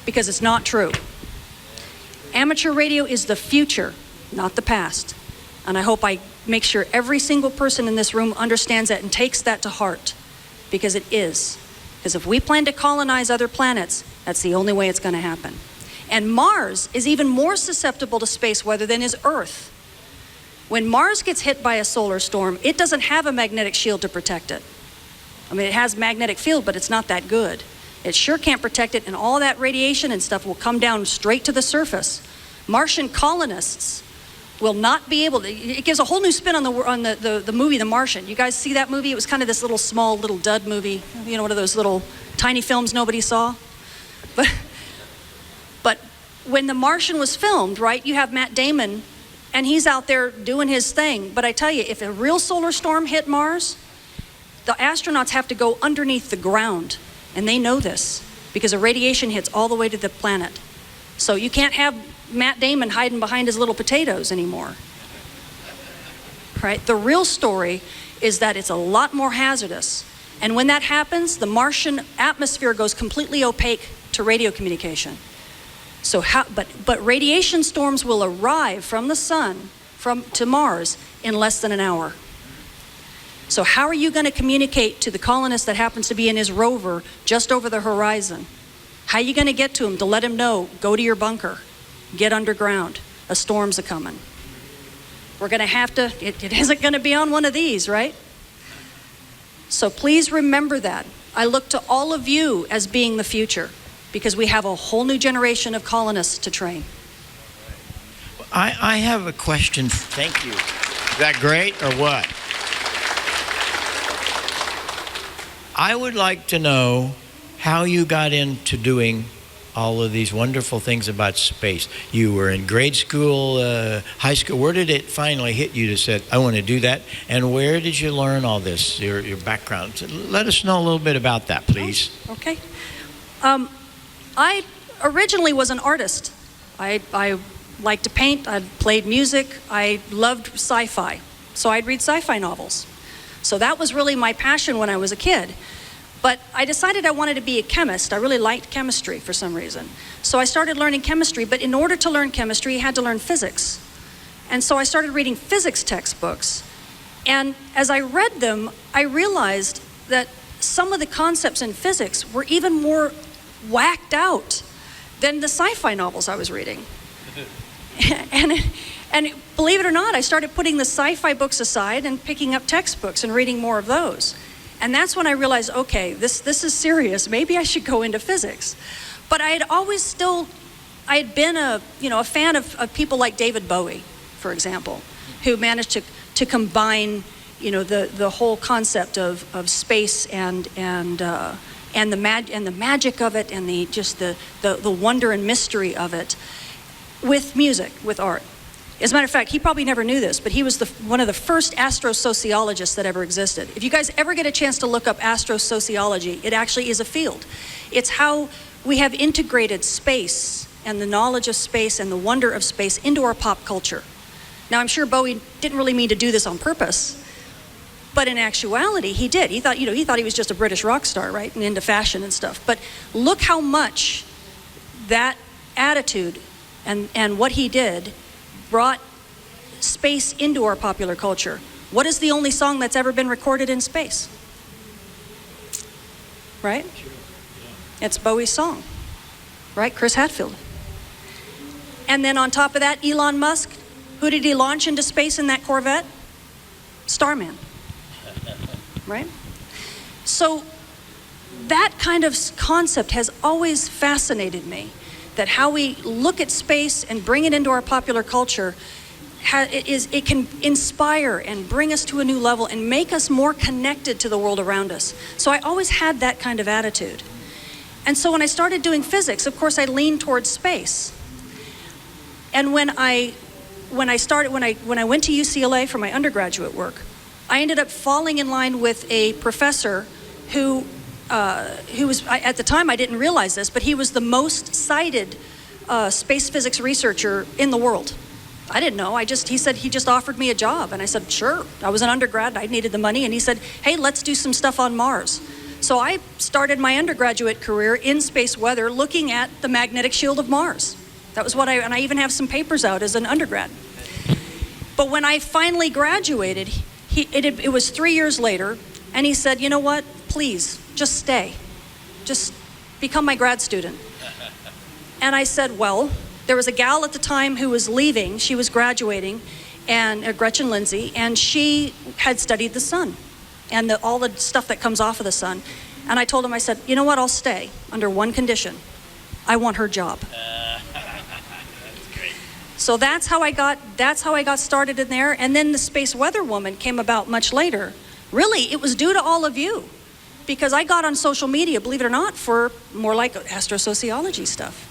because it's not true. Amateur radio is the future, not the past. And I hope I make sure every single person in this room understands that and takes that to heart, because it is. Because if we plan to colonize other planets, that's the only way it's going to happen. And Mars is even more susceptible to space weather than is Earth. When Mars gets hit by a solar storm, it doesn't have a magnetic shield to protect it. I mean, it has magnetic field, but it's not that good. It sure can't protect it, and all that radiation and stuff will come down straight to the surface. Martian colonists will not be able to. It gives a whole new spin on the movie The Martian. You guys see that movie? It was kind of this little small little dud movie, you know, one of those little tiny films nobody saw. But when The Martian was filmed, right, you have Matt Damon, and he's out there doing his thing. But I tell you, if a real solar storm hit Mars, the astronauts have to go underneath the ground, and they know this because the radiation hits all the way to the planet. So you can't have Matt Damon hiding behind his little potatoes anymore. Right? The real story is that it's a lot more hazardous. And when that happens, the Martian atmosphere goes completely opaque to radio communication. So but radiation storms will arrive from the sun to Mars in less than an hour. So how are you going to communicate to the colonist that happens to be in his rover just over the horizon? How are you going to get to him to let him know, go to your bunker, get underground, a storm's a-coming? We're going to have to, it isn't going to be on one of these, right? So please remember that. I look to all of you as being the future because we have a whole new generation of colonists to train. I have a question. Thank you. Is that great or what? I would like to know how you got into doing all of these wonderful things about space. You were in grade school, high school. Where did it finally hit you to say, I want to do that? And where did you learn all this, your background? Let us know a little bit about that, please. Okay. I originally was an artist. I liked to paint. I played music. I loved sci-fi. So I'd read sci-fi novels. So that was really my passion when I was a kid. But I decided I wanted to be a chemist. I really liked chemistry for some reason. So I started learning chemistry, but in order to learn chemistry, you had to learn physics. And so I started reading physics textbooks. And as I read them, I realized that some of the concepts in physics were even more whacked out than the sci-fi novels I was reading. And believe it or not, I started putting the sci-fi books aside and picking up textbooks and reading more of those. And that's when I realized, okay, this is serious. Maybe I should go into physics. But I had been a fan of people like David Bowie, for example, who managed to combine, the whole concept of space and the magic of it and the wonder and mystery of it with music, with art. As a matter of fact, he probably never knew this, but he was one of the first astrosociologists that ever existed. If you guys ever get a chance to look up astrosociology, it actually is a field. It's how we have integrated space and the knowledge of space and the wonder of space into our pop culture. Now, I'm sure Bowie didn't really mean to do this on purpose, but in actuality, he did. He thought he was just a British rock star, right, and into fashion and stuff. But look how much that attitude and what he did brought space into our popular culture. What is the only song that's ever been recorded in space? Right? It's Bowie's song, right? Chris Hadfield. And then on top of that, Elon Musk, who did he launch into space in that Corvette? Starman, right? So that kind of concept has always fascinated me. That how we look at space and bring it into our popular culture, it can inspire and bring us to a new level and make us more connected to the world around us. So I always had that kind of attitude. And so when I started doing physics, of course, I leaned towards space. And when I went to UCLA for my undergraduate work, I ended up falling in line with a professor who was, at the time I didn't realize this, but he was the most cited space physics researcher in the world. I didn't know. He said he just offered me a job. And I said, sure. I was an undergrad. I needed the money. And he said, hey, let's do some stuff on Mars. So I started my undergraduate career in space weather looking at the magnetic shield of Mars. That was and I even have some papers out as an undergrad. But when I finally graduated, it was 3 years later, and he said, you know what, please, just stay. Just become my grad student. And I said, well, there was a gal at the time who was leaving. She was graduating, and Gretchen Lindsay, and she had studied the sun and all the stuff that comes off of the sun. And I told him, I said, you know what, I'll stay under one condition. I want her job. So that's how I got started in there. And then the Space Weather Woman came about much later. Really, it was due to all of you, because I got on social media, believe it or not, for more like astrosociology stuff.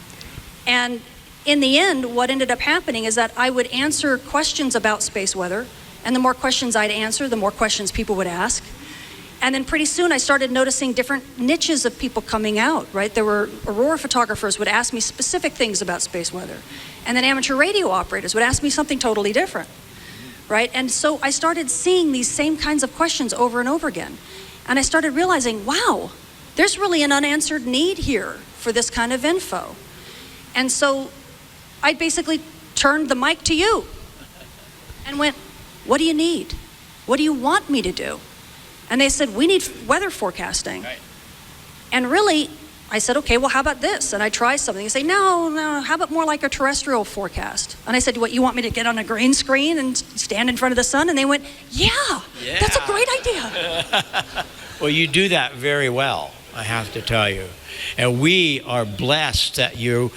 And in the end, what ended up happening is that I would answer questions about space weather, and the more questions I'd answer, the more questions people would ask. And then pretty soon I started noticing different niches of people coming out, right? There were aurora photographers would ask me specific things about space weather. And then amateur radio operators would ask me something totally different, right? And so I started seeing these same kinds of questions over and over again. And I started realizing, wow, there's really an unanswered need here for this kind of info. And so I basically turned the mic to you and went, what do you need? What do you want me to do? And they said, we need weather forecasting. Right. And really, I said, okay, well, how about this? And I tried something. They say, no, how about more like a terrestrial forecast? And I said, what, you want me to get on a green screen and stand in front of the sun? And they went, yeah. That's a great idea. Well, you do that very well, I have to tell you. And we are blessed that you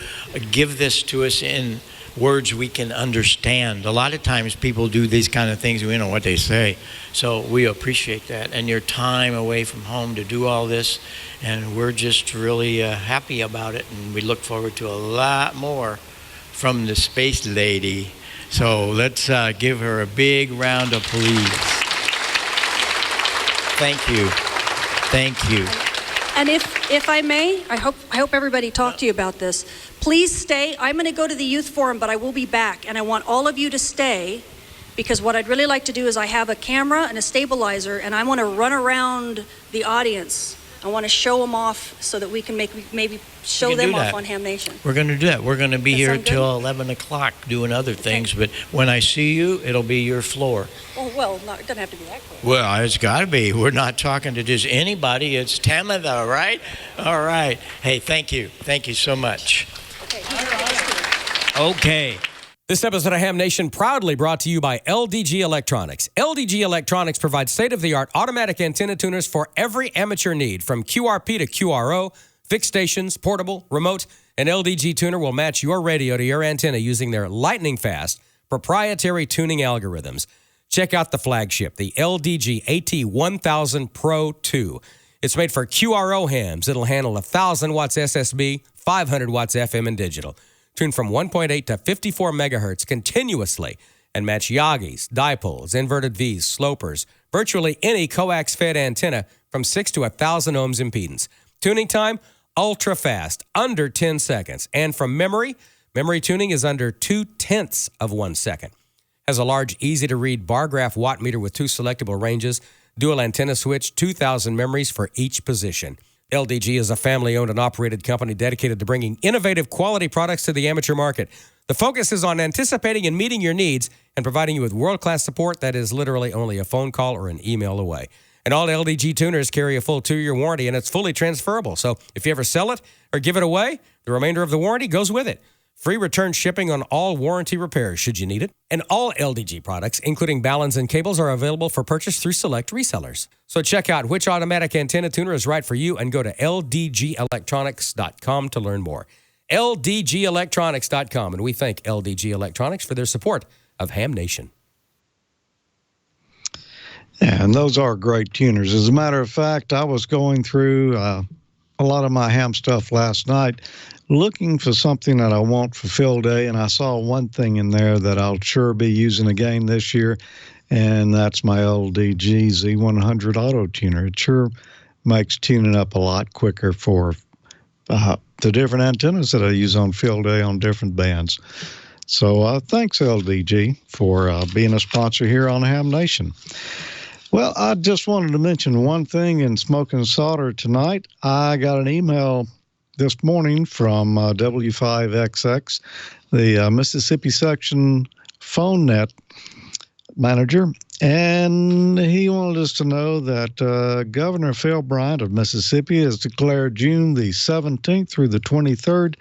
give this to us in words we can understand. A lot of times people do these kind of things, we don't know what they say. So we appreciate that. And your time away from home to do all this. And we're just really happy about it. And we look forward to a lot more from the Space Lady. So let's give her a big round of applause. Thank you. Thank you. And if I may, I hope everybody talked to you about this. Please stay. I'm going to go to the youth forum, but I will be back. And I want all of you to stay, because what I'd really like to do is I have a camera and a stabilizer, and I want to run around the audience. I want to show them off so that we can maybe show them off on Ham Nation. We're going to do that. We're going to be here till 11 o'clock doing other things, but when I see you, it'll be your floor. Oh, well, it doesn't have to be that quick. Well, it's got to be. We're not talking to just anybody. It's Tamitha, right? All right. Hey, thank you. Thank you so much. Okay. This episode of Ham Nation proudly brought to you by LDG Electronics. LDG Electronics provides state-of-the-art automatic antenna tuners for every amateur need, from QRP to QRO, fixed stations, portable, remote. An LDG tuner will match your radio to your antenna using their lightning-fast proprietary tuning algorithms. Check out the flagship, the LDG AT1000 Pro 2. It's made for QRO hams. It'll handle 1,000 watts SSB, 500 watts FM and digital. Tuned from 1.8 to 54 megahertz continuously, and match Yagis, dipoles, inverted Vs, slopers, virtually any coax-fed antenna from 6 to 1,000 ohms impedance. Tuning time, ultra fast, under 10 seconds. And from memory tuning is under 0.2 of 1 second. Has a large, easy-to-read bar graph watt meter with 2 selectable ranges, dual antenna switch, 2,000 memories for each position. LDG is a family-owned and operated company dedicated to bringing innovative quality products to the amateur market. The focus is on anticipating and meeting your needs and providing you with world-class support that is literally only a phone call or an email away. And all LDG tuners carry a full 2-year warranty, and it's fully transferable. So if you ever sell it or give it away, the remainder of the warranty goes with it. Free return shipping on all warranty repairs should you need it. And all LDG products, including balance and cables, are available for purchase through select resellers. So check out which automatic antenna tuner is right for you and go to ldgelectronics.com to learn more. ldgelectronics.com. And we thank LDG Electronics for their support of Ham Nation. Yeah, and those are great tuners. As a matter of fact, I was going through a lot of my ham stuff last night, looking for something that I want for field day, and I saw one thing in there that I'll sure be using again this year, and that's my LDG Z100 auto tuner. It sure makes tuning up a lot quicker for the different antennas that I use on field day on different bands. So thanks, LDG, for being a sponsor here on Ham Nation. Well, I just wanted to mention one thing in Smoking Solder tonight. I got an email this morning from W5XX, the Mississippi section phone net manager, and he wanted us to know that Governor Phil Bryant of Mississippi has declared June the 17th through the 23rd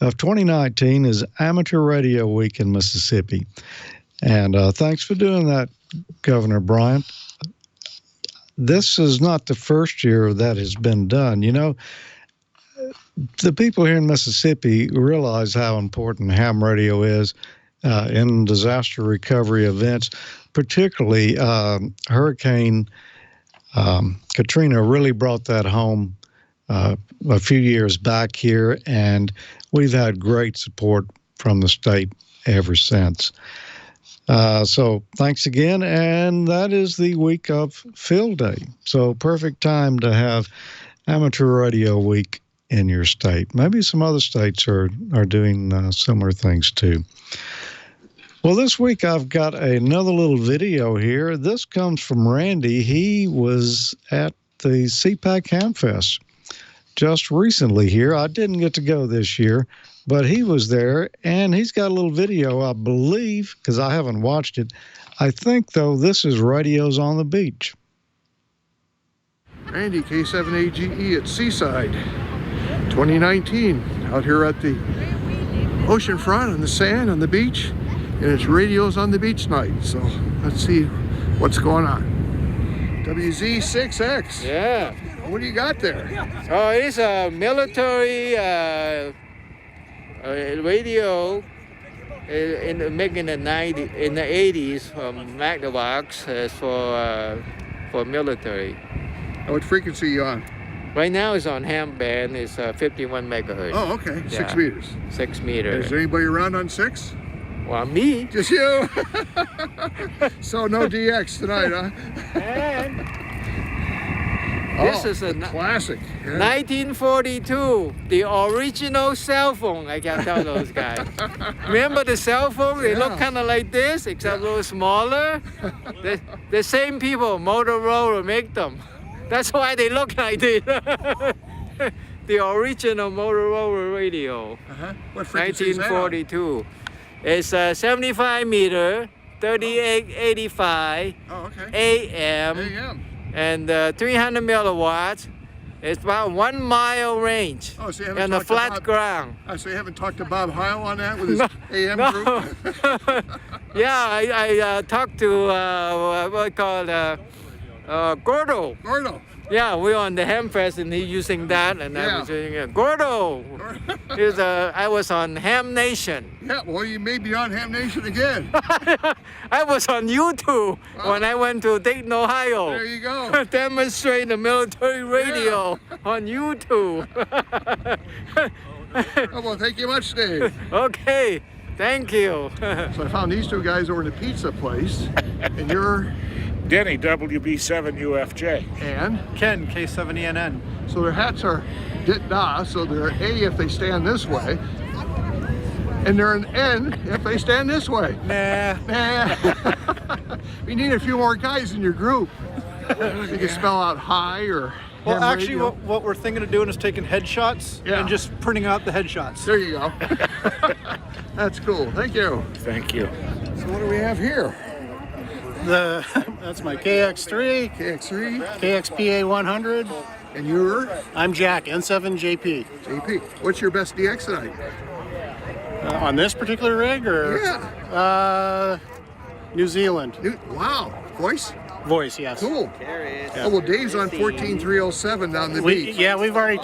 of 2019 is Amateur Radio Week in Mississippi. And thanks for doing that, Governor Bryant. This is not the first year that has been done. You know, the people here in Mississippi realize how important ham radio is in disaster recovery events, particularly Hurricane Katrina really brought that home a few years back here, and we've had great support from the state ever since. So thanks again, and that is the week of Field Day. So perfect time to have Amateur Radio Week in your state. Maybe some other states are doing similar things too. Well, this week I've got another little video here. This comes from Randy. He was at the CPAC Hamfest just recently here. I didn't get to go this year, but he was there, and he's got a little video, I believe, because I haven't watched it. I think, though, this is Radios on the Beach. Randy, K7AGE at Seaside, 2019, out here at the ocean front on the sand on the beach, and it's Radios on the Beach night. So let's see what's going on. WZ6X. Yeah. What do you got there? Oh, it's a military radio making in the 80s from Magnavox for military. What frequency are you on? Right now it's on ham band. It's 51 megahertz. Oh, okay. Yeah. 6 meters. 6 meters. Is there anybody around on 6? Well, me. Just you. So no DX tonight, huh? And this is a classic. Yeah. 1942, the original cell phone. I can tell those guys. Remember the cell phone? They look kind of like this, except a little smaller. The same people, Motorola, make them. That's why they look like this. The original Motorola radio. What frequency is that on? 1942. It's 75 meter, 3885 AM. And 300 milliwatts. It's about 1 mile range. Oh, so you haven't and a talked to flat Bob, ground. So you haven't talked to Bob Heil on that with his AM group? Yeah, I talked to what we call Gordo. Gordo. Yeah, we were on the Hamfest and he using that, and I was using it. Gordo. I was on Ham Nation. Yeah, well, you may be on Ham Nation again. I was on YouTube when I went to Dayton, Ohio. There you go. Demonstrating the military radio on YouTube. Oh, well, thank you much, Dave. Okay, thank you. So I found these two guys over at the pizza place, and you're... Denny, WB7UFJ. And? Ken, K7ENN. So their hats are DIT-DA, so they're A if they stand this way, and they're an N if they stand this way. Nah. We need a few more guys in your group. You can spell out high or Well, ham actually, radio. what we're thinking of doing is taking headshots and just printing out the headshots. There you go. That's cool. Thank you. Thank you. So what do we have here? That's my KX3. KX3. KXPA 100. And you're? I'm Jack, N7JP. JP. What's your best DX tonight? On this particular rig, or? Yeah. New Zealand. Wow. Voice? Voice, yes. Cool. Yeah. Oh, well, Dave's on 14307 down the beach. Yeah, we've already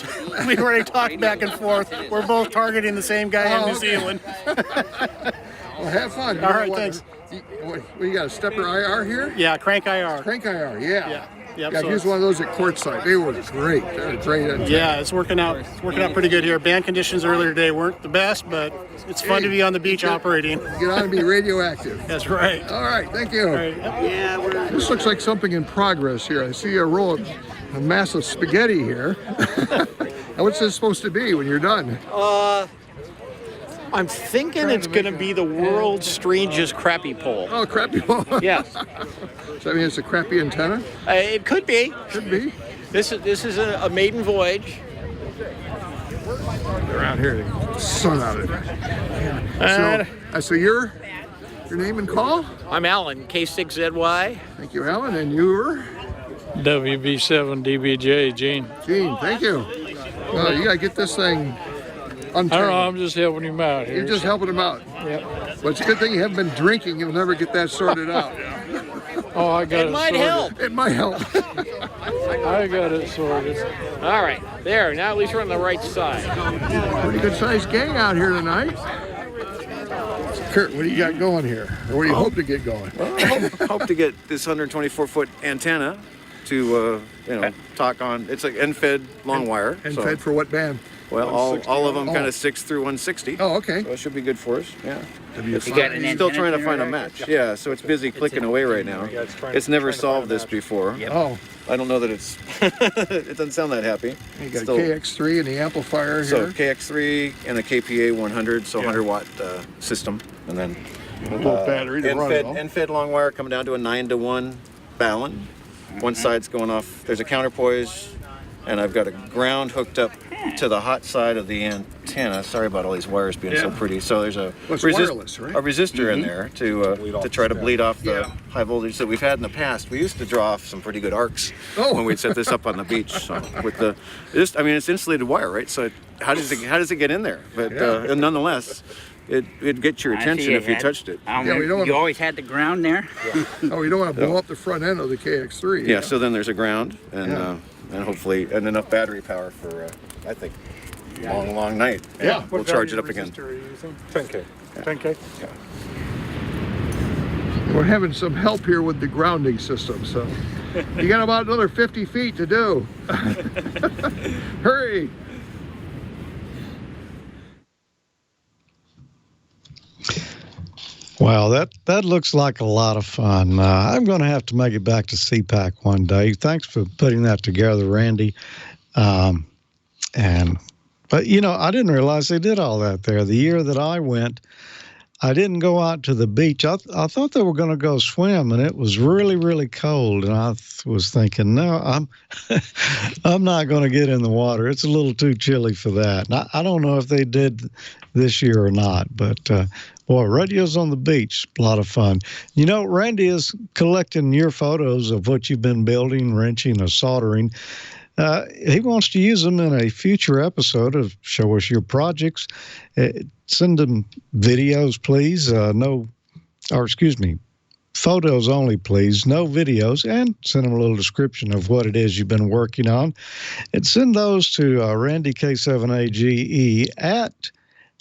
talked back and forth. We're both targeting the same guy in New Zealand. Well, have fun. All right, thanks. What, you got a stepper IR here? Yeah, crank IR. Crank IR, yeah. Yep, yeah, so use one of those at courtside. They were great. They were great. Yeah, it's working out. It's working out pretty good here. Band conditions earlier today weren't the best, but it's fun to be on the beach operating. Get on and be radioactive. That's right. All right, thank you. All right. Yeah, this looks like something in progress here. I see a roll of a massive spaghetti here. Now, what's this supposed to be when you're done? I'm thinking it's going to be the world's strangest crappie pole. Oh, crappie pole. Yes. So I mean, it's a crappy antenna? It could be. Could be. This is a maiden voyage. Around here, the sun out of it. So your name and call? I'm Alden, K6ZY. Thank you, Alden. And you're? WB7DBJ, Gene. Gene, thank you. Well, you got to get this thing untangle? I don't know. I'm just helping him out here. You're just helping him out? Yep. Well, it's a good thing you haven't been drinking. You'll never get that sorted out. Oh, I got it. It might sorted. help. It might help. I got it sorted. All right. There. Now at least we're on the right side. Pretty good sized gang out here tonight. Kurt, what do you got going here? Or what do you hope to get going? Well, hope to get this 124-foot antenna to, talk on. It's like end-fed long wire. End-fed for what band? Well, all of them kind of 6 through 160. Oh, okay. So it should be good for us. Yeah. You got an still trying to find a match. Yeah, so it's busy clicking away right now. It's never solved this before. Oh. I don't know that it's. It doesn't sound that happy. You got a KX3 and the amplifier here. So KX3 and a KPA 100, so 100-watt system, and then a little battery to run it all. End-fed long wire coming down to a 9-to-1 balun. One side's going off. There's a counterpoise, and I've got a ground hooked up to the hot side of the antenna. Sorry about all these wires being so pretty. So there's a wireless, right? A resistor in there to try to bleed off the high voltage that we've had in the past. We used to draw off some pretty good arcs when we'd set this up on the beach. So with it's insulated wire, right? So how does it get in there? But nonetheless, it'd get your attention if you touched it. You always had the ground there? Oh, you don't want to blow up the front end of the KX3. Yeah, so then there's a ground and hopefully enough battery power for, I think, long night. Yeah. We'll charge it up again. 10K. 10K? Yeah. We're having some help here with the grounding system, so you got about another 50 feet to do. Hurry. Wow, that looks like a lot of fun. I'm going to have to make it back to CPAC one day. Thanks for putting that together, Randy. But I didn't realize they did all that there. The year that I went, I didn't go out to the beach. I thought they were going to go swim, and it was really, really cold. And I was thinking, no, I'm not going to get in the water. It's a little too chilly for that. And I don't know if they did this year or not, but boy, radio's on the beach, a lot of fun. Randy is collecting your photos of what you've been building, wrenching, or soldering. He wants to use them in a future episode of Show Us Your Projects. Send him videos, please. Photos only, please. No videos. And send him a little description of what it is you've been working on. And send those to Randy K7AGE at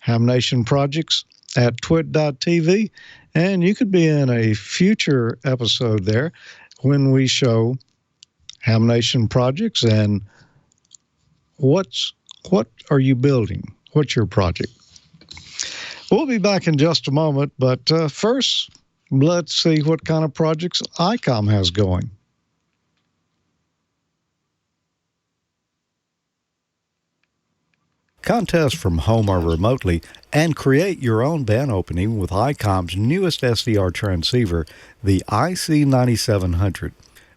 HamNationProjects at twit.tv. And you could be in a future episode there when we show Ham Nation Projects and what are you building? What's your project? We'll be back in just a moment, but first, let's see what kind of projects EmComm has going. Contest from home or remotely and create your own band opening with EmComm's newest SDR transceiver, the IC9700.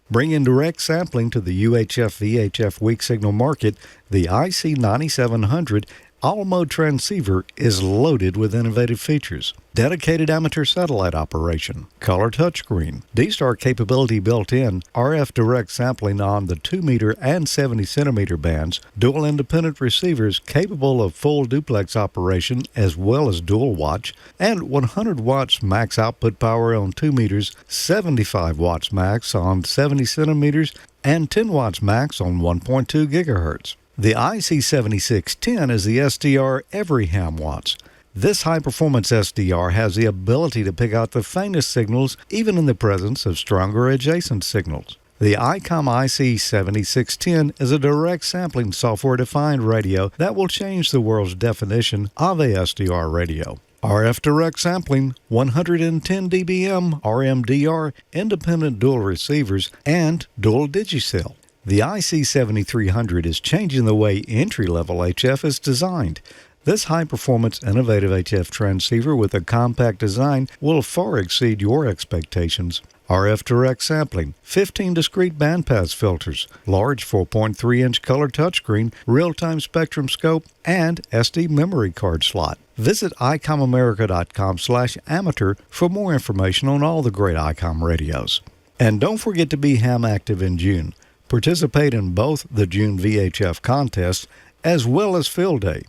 Bring in direct sampling to the UHF-VHF weak signal market. The IC9700 all-mode transceiver is loaded with innovative features. Dedicated amateur satellite operation, color touchscreen, D-Star capability built in, RF direct sampling on the 2-meter and 70-centimeter bands, dual independent receivers capable of full duplex operation as well as dual watch, and 100 watts max output power on 2 meters, 75 watts max on 70 centimeters, and 10 watts max on 1.2 gigahertz. The IC7610 is the SDR every ham wants. This high-performance SDR has the ability to pick out the faintest signals even in the presence of stronger adjacent signals. The EmComm IC7610 is a direct sampling software-defined radio that will change the world's definition of a SDR radio. RF direct sampling, 110 dBm RMDR, independent dual receivers, and dual digicell. The IC7300 is changing the way entry-level HF is designed. This high-performance, innovative HF transceiver with a compact design will far exceed your expectations. RF direct sampling, 15 discrete bandpass filters, large 4.3-inch color touchscreen, real-time spectrum scope, and SD memory card slot. Visit iCommAmerica.com/amateur for more information on all the great EmComm radios. And don't forget to be ham active in June. Participate in both the June VHF contest as well as Field Day.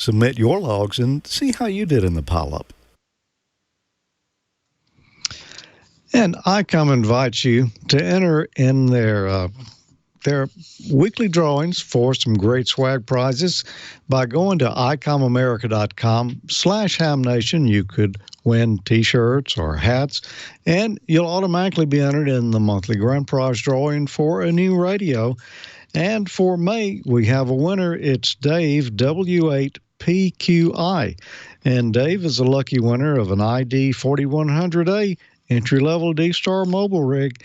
submit your logs and see how you did in the pileup. And EmComm invites you to enter in their weekly drawings for some great swag prizes by going to EmCommAmerica.com/HamNation. You could win T-shirts or hats, and you'll automatically be entered in the monthly grand prize drawing for a new radio. And for May, we have a winner. It's Dave, W8PQI. And Dave is a lucky winner of an ID 4100A entry-level D-Star mobile rig.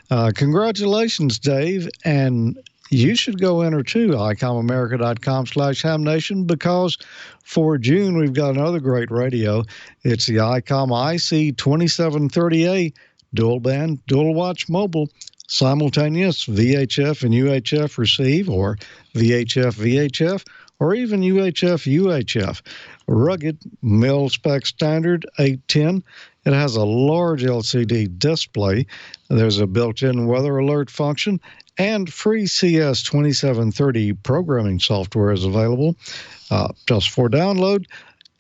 Congratulations, Dave. And you should go enter too, EmCommAmerica.com/HamNation, because for June, we've got another great radio. It's the EmComm IC2730A dual band, dual watch mobile, simultaneous VHF and UHF receive, or VHF VHF, or even UHF UHF. Rugged, mil-spec standard 810. It has a large LCD display. There's a built-in weather alert function, and free CS2730 programming software is available just for download.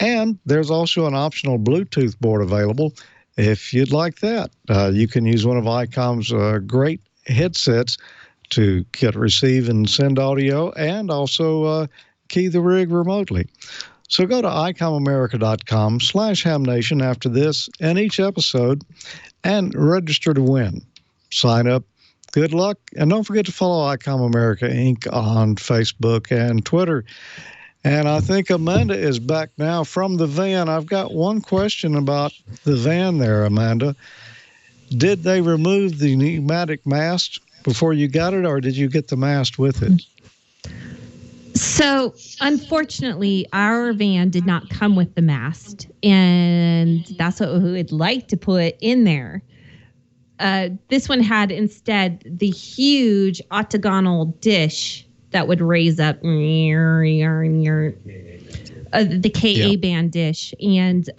And there's also an optional Bluetooth board available if you'd like that. You can use one of EmComm's great headsets to get, receive, and send audio, and also key the rig remotely. So go to EmCommAmerica.com/HamNation after this and each episode and register to win. Sign up. Good luck. And don't forget to follow EmComm America Inc. on Facebook and Twitter. And I think Amanda is back now from the van. I've got one question about the van there, Amanda. Did they remove the pneumatic mast before you got it, or did you get the mast with it? So, unfortunately, our van did not come with the mast, and that's what we would like to put in there. This one had instead the huge octagonal dish that would raise up the KA band dish. And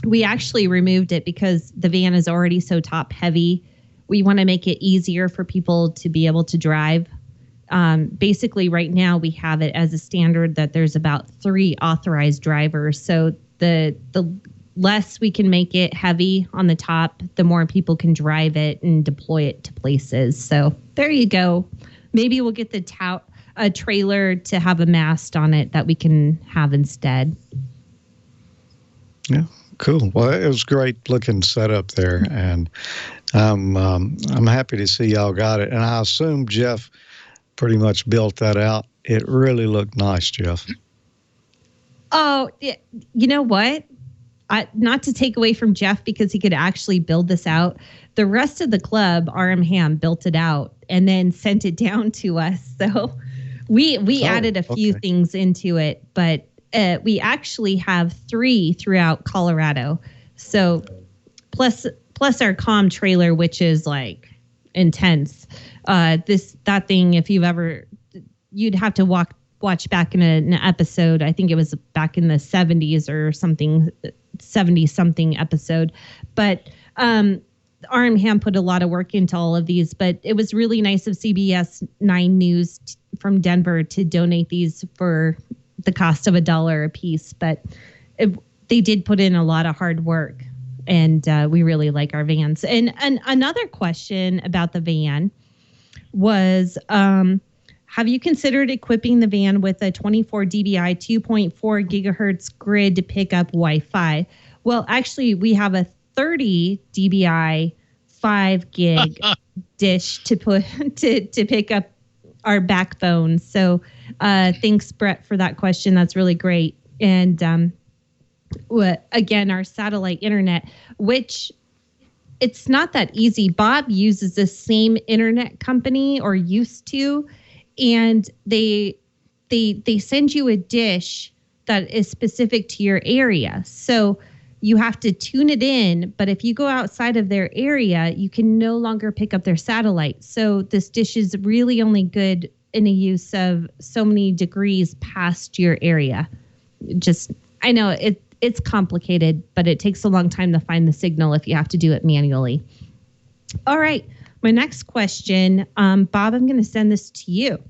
we actually removed it because the van is already so top heavy. We want to make it easier for people to be able to drive. Basically, right now we have it as a standard that there's about 3 authorized drivers. So the less we can make it heavy on the top, the more people can drive it and deploy it to places. So there you go. Maybe we'll get a trailer to have a mast on it that we can have instead. Yeah, cool. Well, it was great looking setup there, and I'm happy to see y'all got it. And I assume Jeff pretty much built that out. It really looked nice, Jeff. Oh, you know what? Not to take away from Jeff because he could actually build this out. The rest of the club, RM Ham, built it out and then sent it down to us. So we added a few things into it, but we actually have 3 throughout Colorado. So plus our comm trailer, which is like intense. That thing, if you'd have to watch back in an episode. I think it was back in the 70s or something, 70-something episode. But RM Ham put a lot of work into all of these, but it was really nice of CBS 9 News from Denver to donate these for the cost of $1 a piece. But they did put in a lot of hard work, and we really like our vans. And another question about the van was, have you considered equipping the van with a 24 dBi 2.4 gigahertz grid to pick up Wi-Fi? Well, actually, we have a 30 dBi 5 gig dish to pick up our backbone. So thanks, Brett, for that question. That's really great. And again, our satellite internet, which it's not that easy. Bob uses the same internet company, or used to, and they send you a dish that is specific to your area. So you have to tune it in, but if you go outside of their area, you can no longer pick up their satellite. So this dish is really only good in a use of so many degrees past your area. I know it's complicated, but it takes a long time to find the signal if you have to do it manually. All right, my next question, Bob, I'm going to send this to you.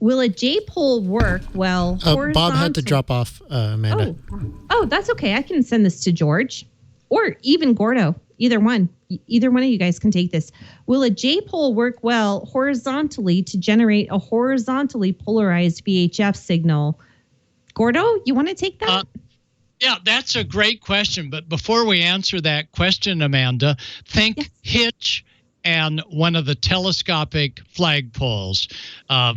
Will a J-pole work well horizontally? Bob had to drop off, Amanda. Oh, that's okay. I can send this to George or even Gordo. Either one. Either one of you guys can take this. Will a J-pole work well horizontally to generate a horizontally polarized VHF signal? Gordo, you want to take that? Yeah, that's a great question. But before we answer that question, Amanda, think hitch and one of the telescopic flagpoles.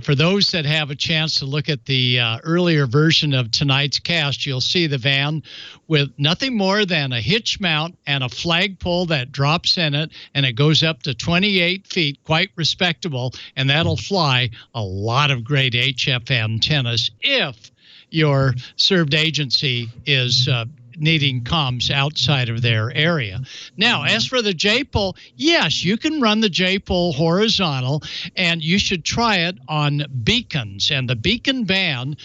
For those that have a chance to look at the earlier version of tonight's cast, you'll see the van with nothing more than a hitch mount and a flagpole that drops in it, and it goes up to 28 feet, quite respectable, and that'll fly a lot of great HF antennas if your served agency is needing comms outside of their area. Now, as for the J-pole, yes, you can run the J-pole horizontal, and you should try it on beacons. And the beacon band,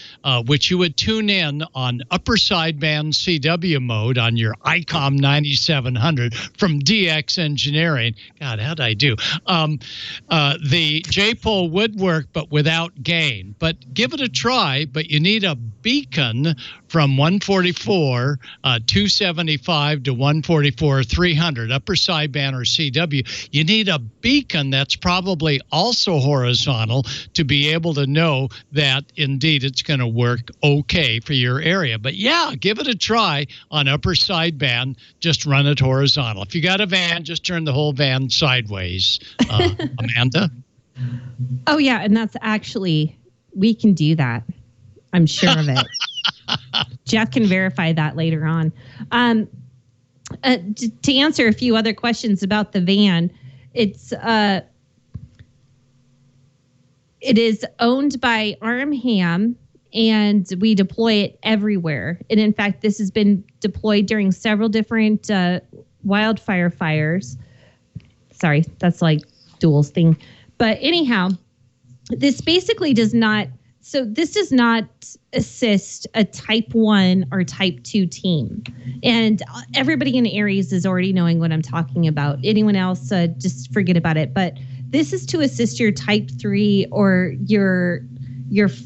which you would tune in on upper sideband CW mode on your ICOM 9700 from DX Engineering. God, how'd I do? The J-pole would work, but without gain. But give it a try, but you need a beacon from 144 275 to 144 300 upper sideband or CW. You need a beacon that's probably also horizontal to be able to know that indeed it's going to work okay for your area. But yeah, give it a try on upper sideband. Just run it horizontal. If you got a van, just turn the whole van sideways. Amanda? Oh yeah, and that's actually, we can do that. I'm sure of it. Jeff can verify that later on. To answer a few other questions about the van, it is owned by Ham, and we deploy it everywhere. And in fact, this has been deployed during several different wildfire fires. Sorry, that's like Duel's thing. But anyhow, this basically does not assist a type 1 or type 2 team. And everybody in Aries is already knowing what I'm talking about. Anyone else, just forget about it. But this is to assist your type 3 or your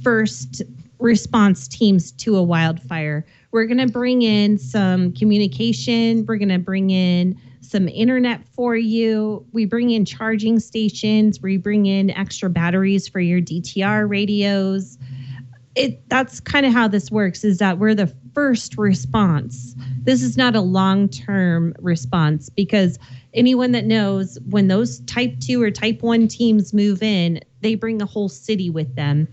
first response teams to a wildfire. We're going to bring in some communication. We're going to bring in some internet for you. We bring in charging stations. We bring in extra batteries for your DTR radios. That's kind of how this works, is that we're the first response. This is not a long-term response, because anyone that knows, when those type 2 or type 1 teams move in, they bring the whole city with them.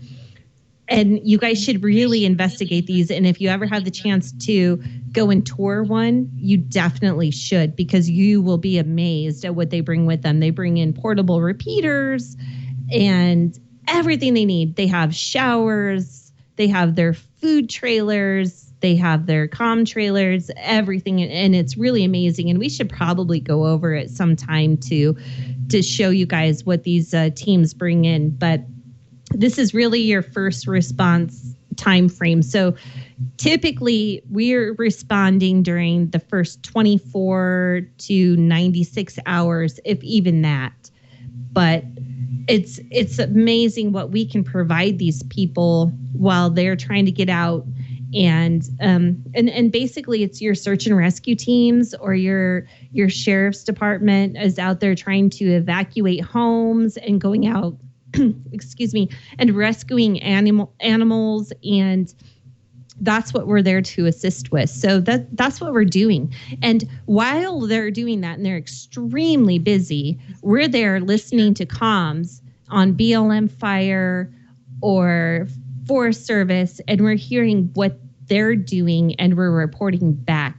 And you guys should really investigate these. And if you ever have the chance to go and tour one, you definitely should, because you will be amazed at what they bring with them. They bring in portable repeaters and everything they need. They have showers, they have their food trailers, they have their comm trailers, everything. And it's really amazing. And we should probably go over it sometime to show you guys what these teams bring in. But this is really your first response time frame. So typically we're responding during the first 24 to 96 hours, if even that. But it's amazing what we can provide these people while they're trying to get out. And basically it's your search and rescue teams or your sheriff's department is out there trying to evacuate homes and going out excuse me, and rescuing animals, and that's what we're there to assist with. So that's what we're doing. And while they're doing that, and they're extremely busy, we're there listening to comms on BLM Fire or Forest Service, and we're hearing what they're doing, and we're reporting back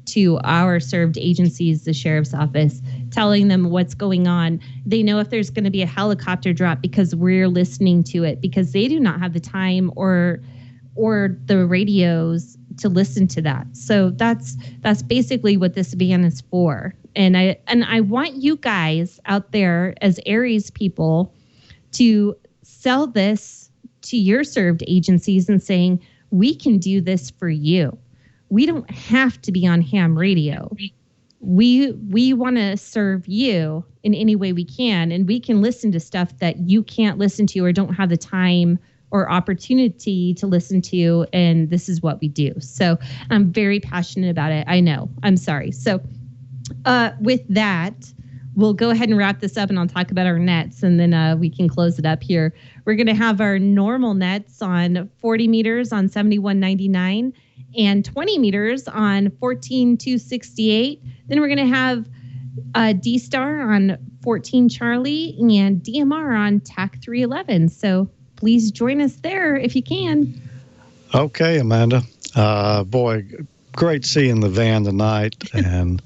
to our served agencies, the sheriff's office, telling them what's going on. They know if there's going to be a helicopter drop because we're listening to it, because they do not have the time or the radios to listen to that. So that's basically what this van is for. And I want you guys out there as Aries people to sell this to your served agencies and saying, we can do this for you. We don't have to be on ham radio. we want to serve you in any way we can, and we can listen to stuff that you can't listen to or don't have the time or opportunity to listen to, and this is what we do. So I'm very passionate about it. I know. I'm sorry. So with that, we'll go ahead and wrap this up, and I'll talk about our nets, and then we can close it up here. We're going to have our normal nets on 40 meters on 71.99 and 20 meters on 14.268. Then we're going to have D-Star on 14 Charlie and DMR on TAC 311. So please join us there if you can. Okay, Amanda. Boy, great seeing the van tonight. And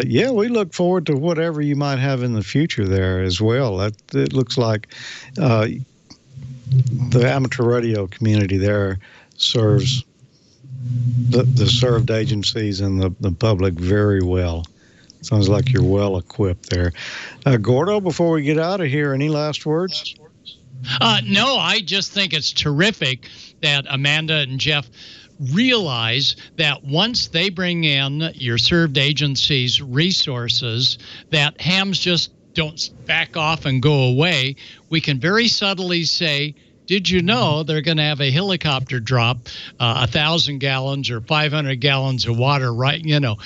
yeah, we look forward to whatever you might have in the future there as well. It looks like the amateur radio community there serves the served agencies and the public very well. Sounds like you're well equipped there. Gordo, before we get out of here, any last words? No, I just think it's terrific that Amanda and Jeff realize that once they bring in your served agency's resources, that hams just don't back off and go away. We can very subtly say, did you know they're going to have a helicopter drop 1,000 gallons or 500 gallons of water, right? You know,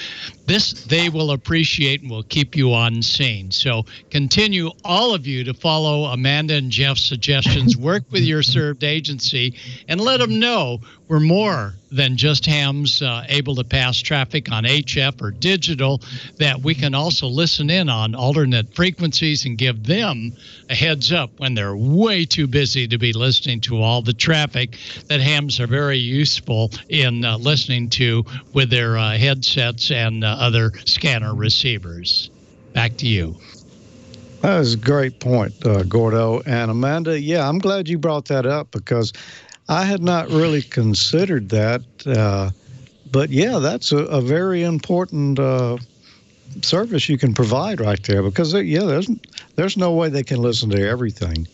this they will appreciate and will keep you on scene. So continue, all of you, to follow Amanda and Jeff's suggestions. Work with your served agency and let them know we're more than just hams able to pass traffic on HF or digital, that we can also listen in on alternate frequencies and give them a heads up when they're way too busy to be listening to all the traffic that hams are very useful in listening to with their headsets and other scanner receivers. Back to you. That was a great point, Gordo. And Amanda, yeah, I'm glad you brought that up because I had not really considered that. But yeah, that's a very important service you can provide right there because, yeah, there's no way they can listen to everything.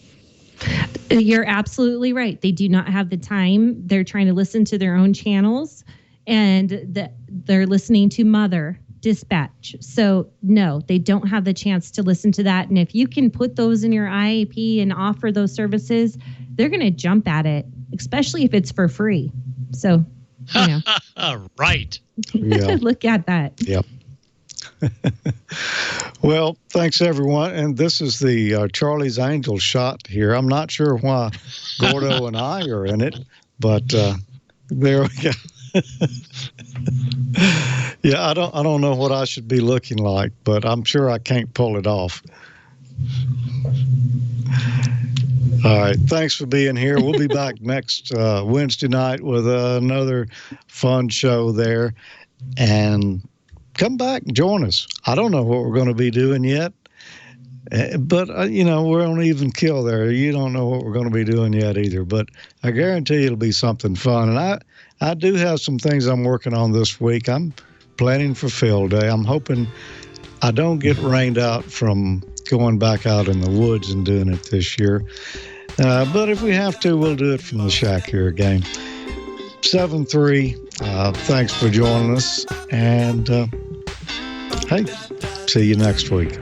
You're absolutely right. They do not have the time. They're trying to listen to their own channels, and they're listening to Mother Dispatch. So no, they don't have the chance to listen to that. And if you can put those in your IAP and offer those services, they're going to jump at it, especially if it's for free. So, you know. Right. Yeah. Look at that. Yep. Well, thanks, everyone. And this is the Charlie's Angel shot here. I'm not sure why Gordo and I are in it, but there we go. Yeah, I don't know what I should be looking like, but I'm sure I can't pull it off. All right. Thanks for being here. We'll be back next Wednesday night with another fun show there. And come back and join us. I don't know what we're going to be doing yet, but, you know, we're on even kill there. You don't know what we're going to be doing yet either, but I guarantee it'll be something fun. And I do have some things I'm working on this week. I'm planning for Field Day. I'm hoping I don't get rained out from going back out in the woods and doing it this year. But if we have to, we'll do it from the shack here again. 7-3. Thanks for joining us. And, hey, see you next week.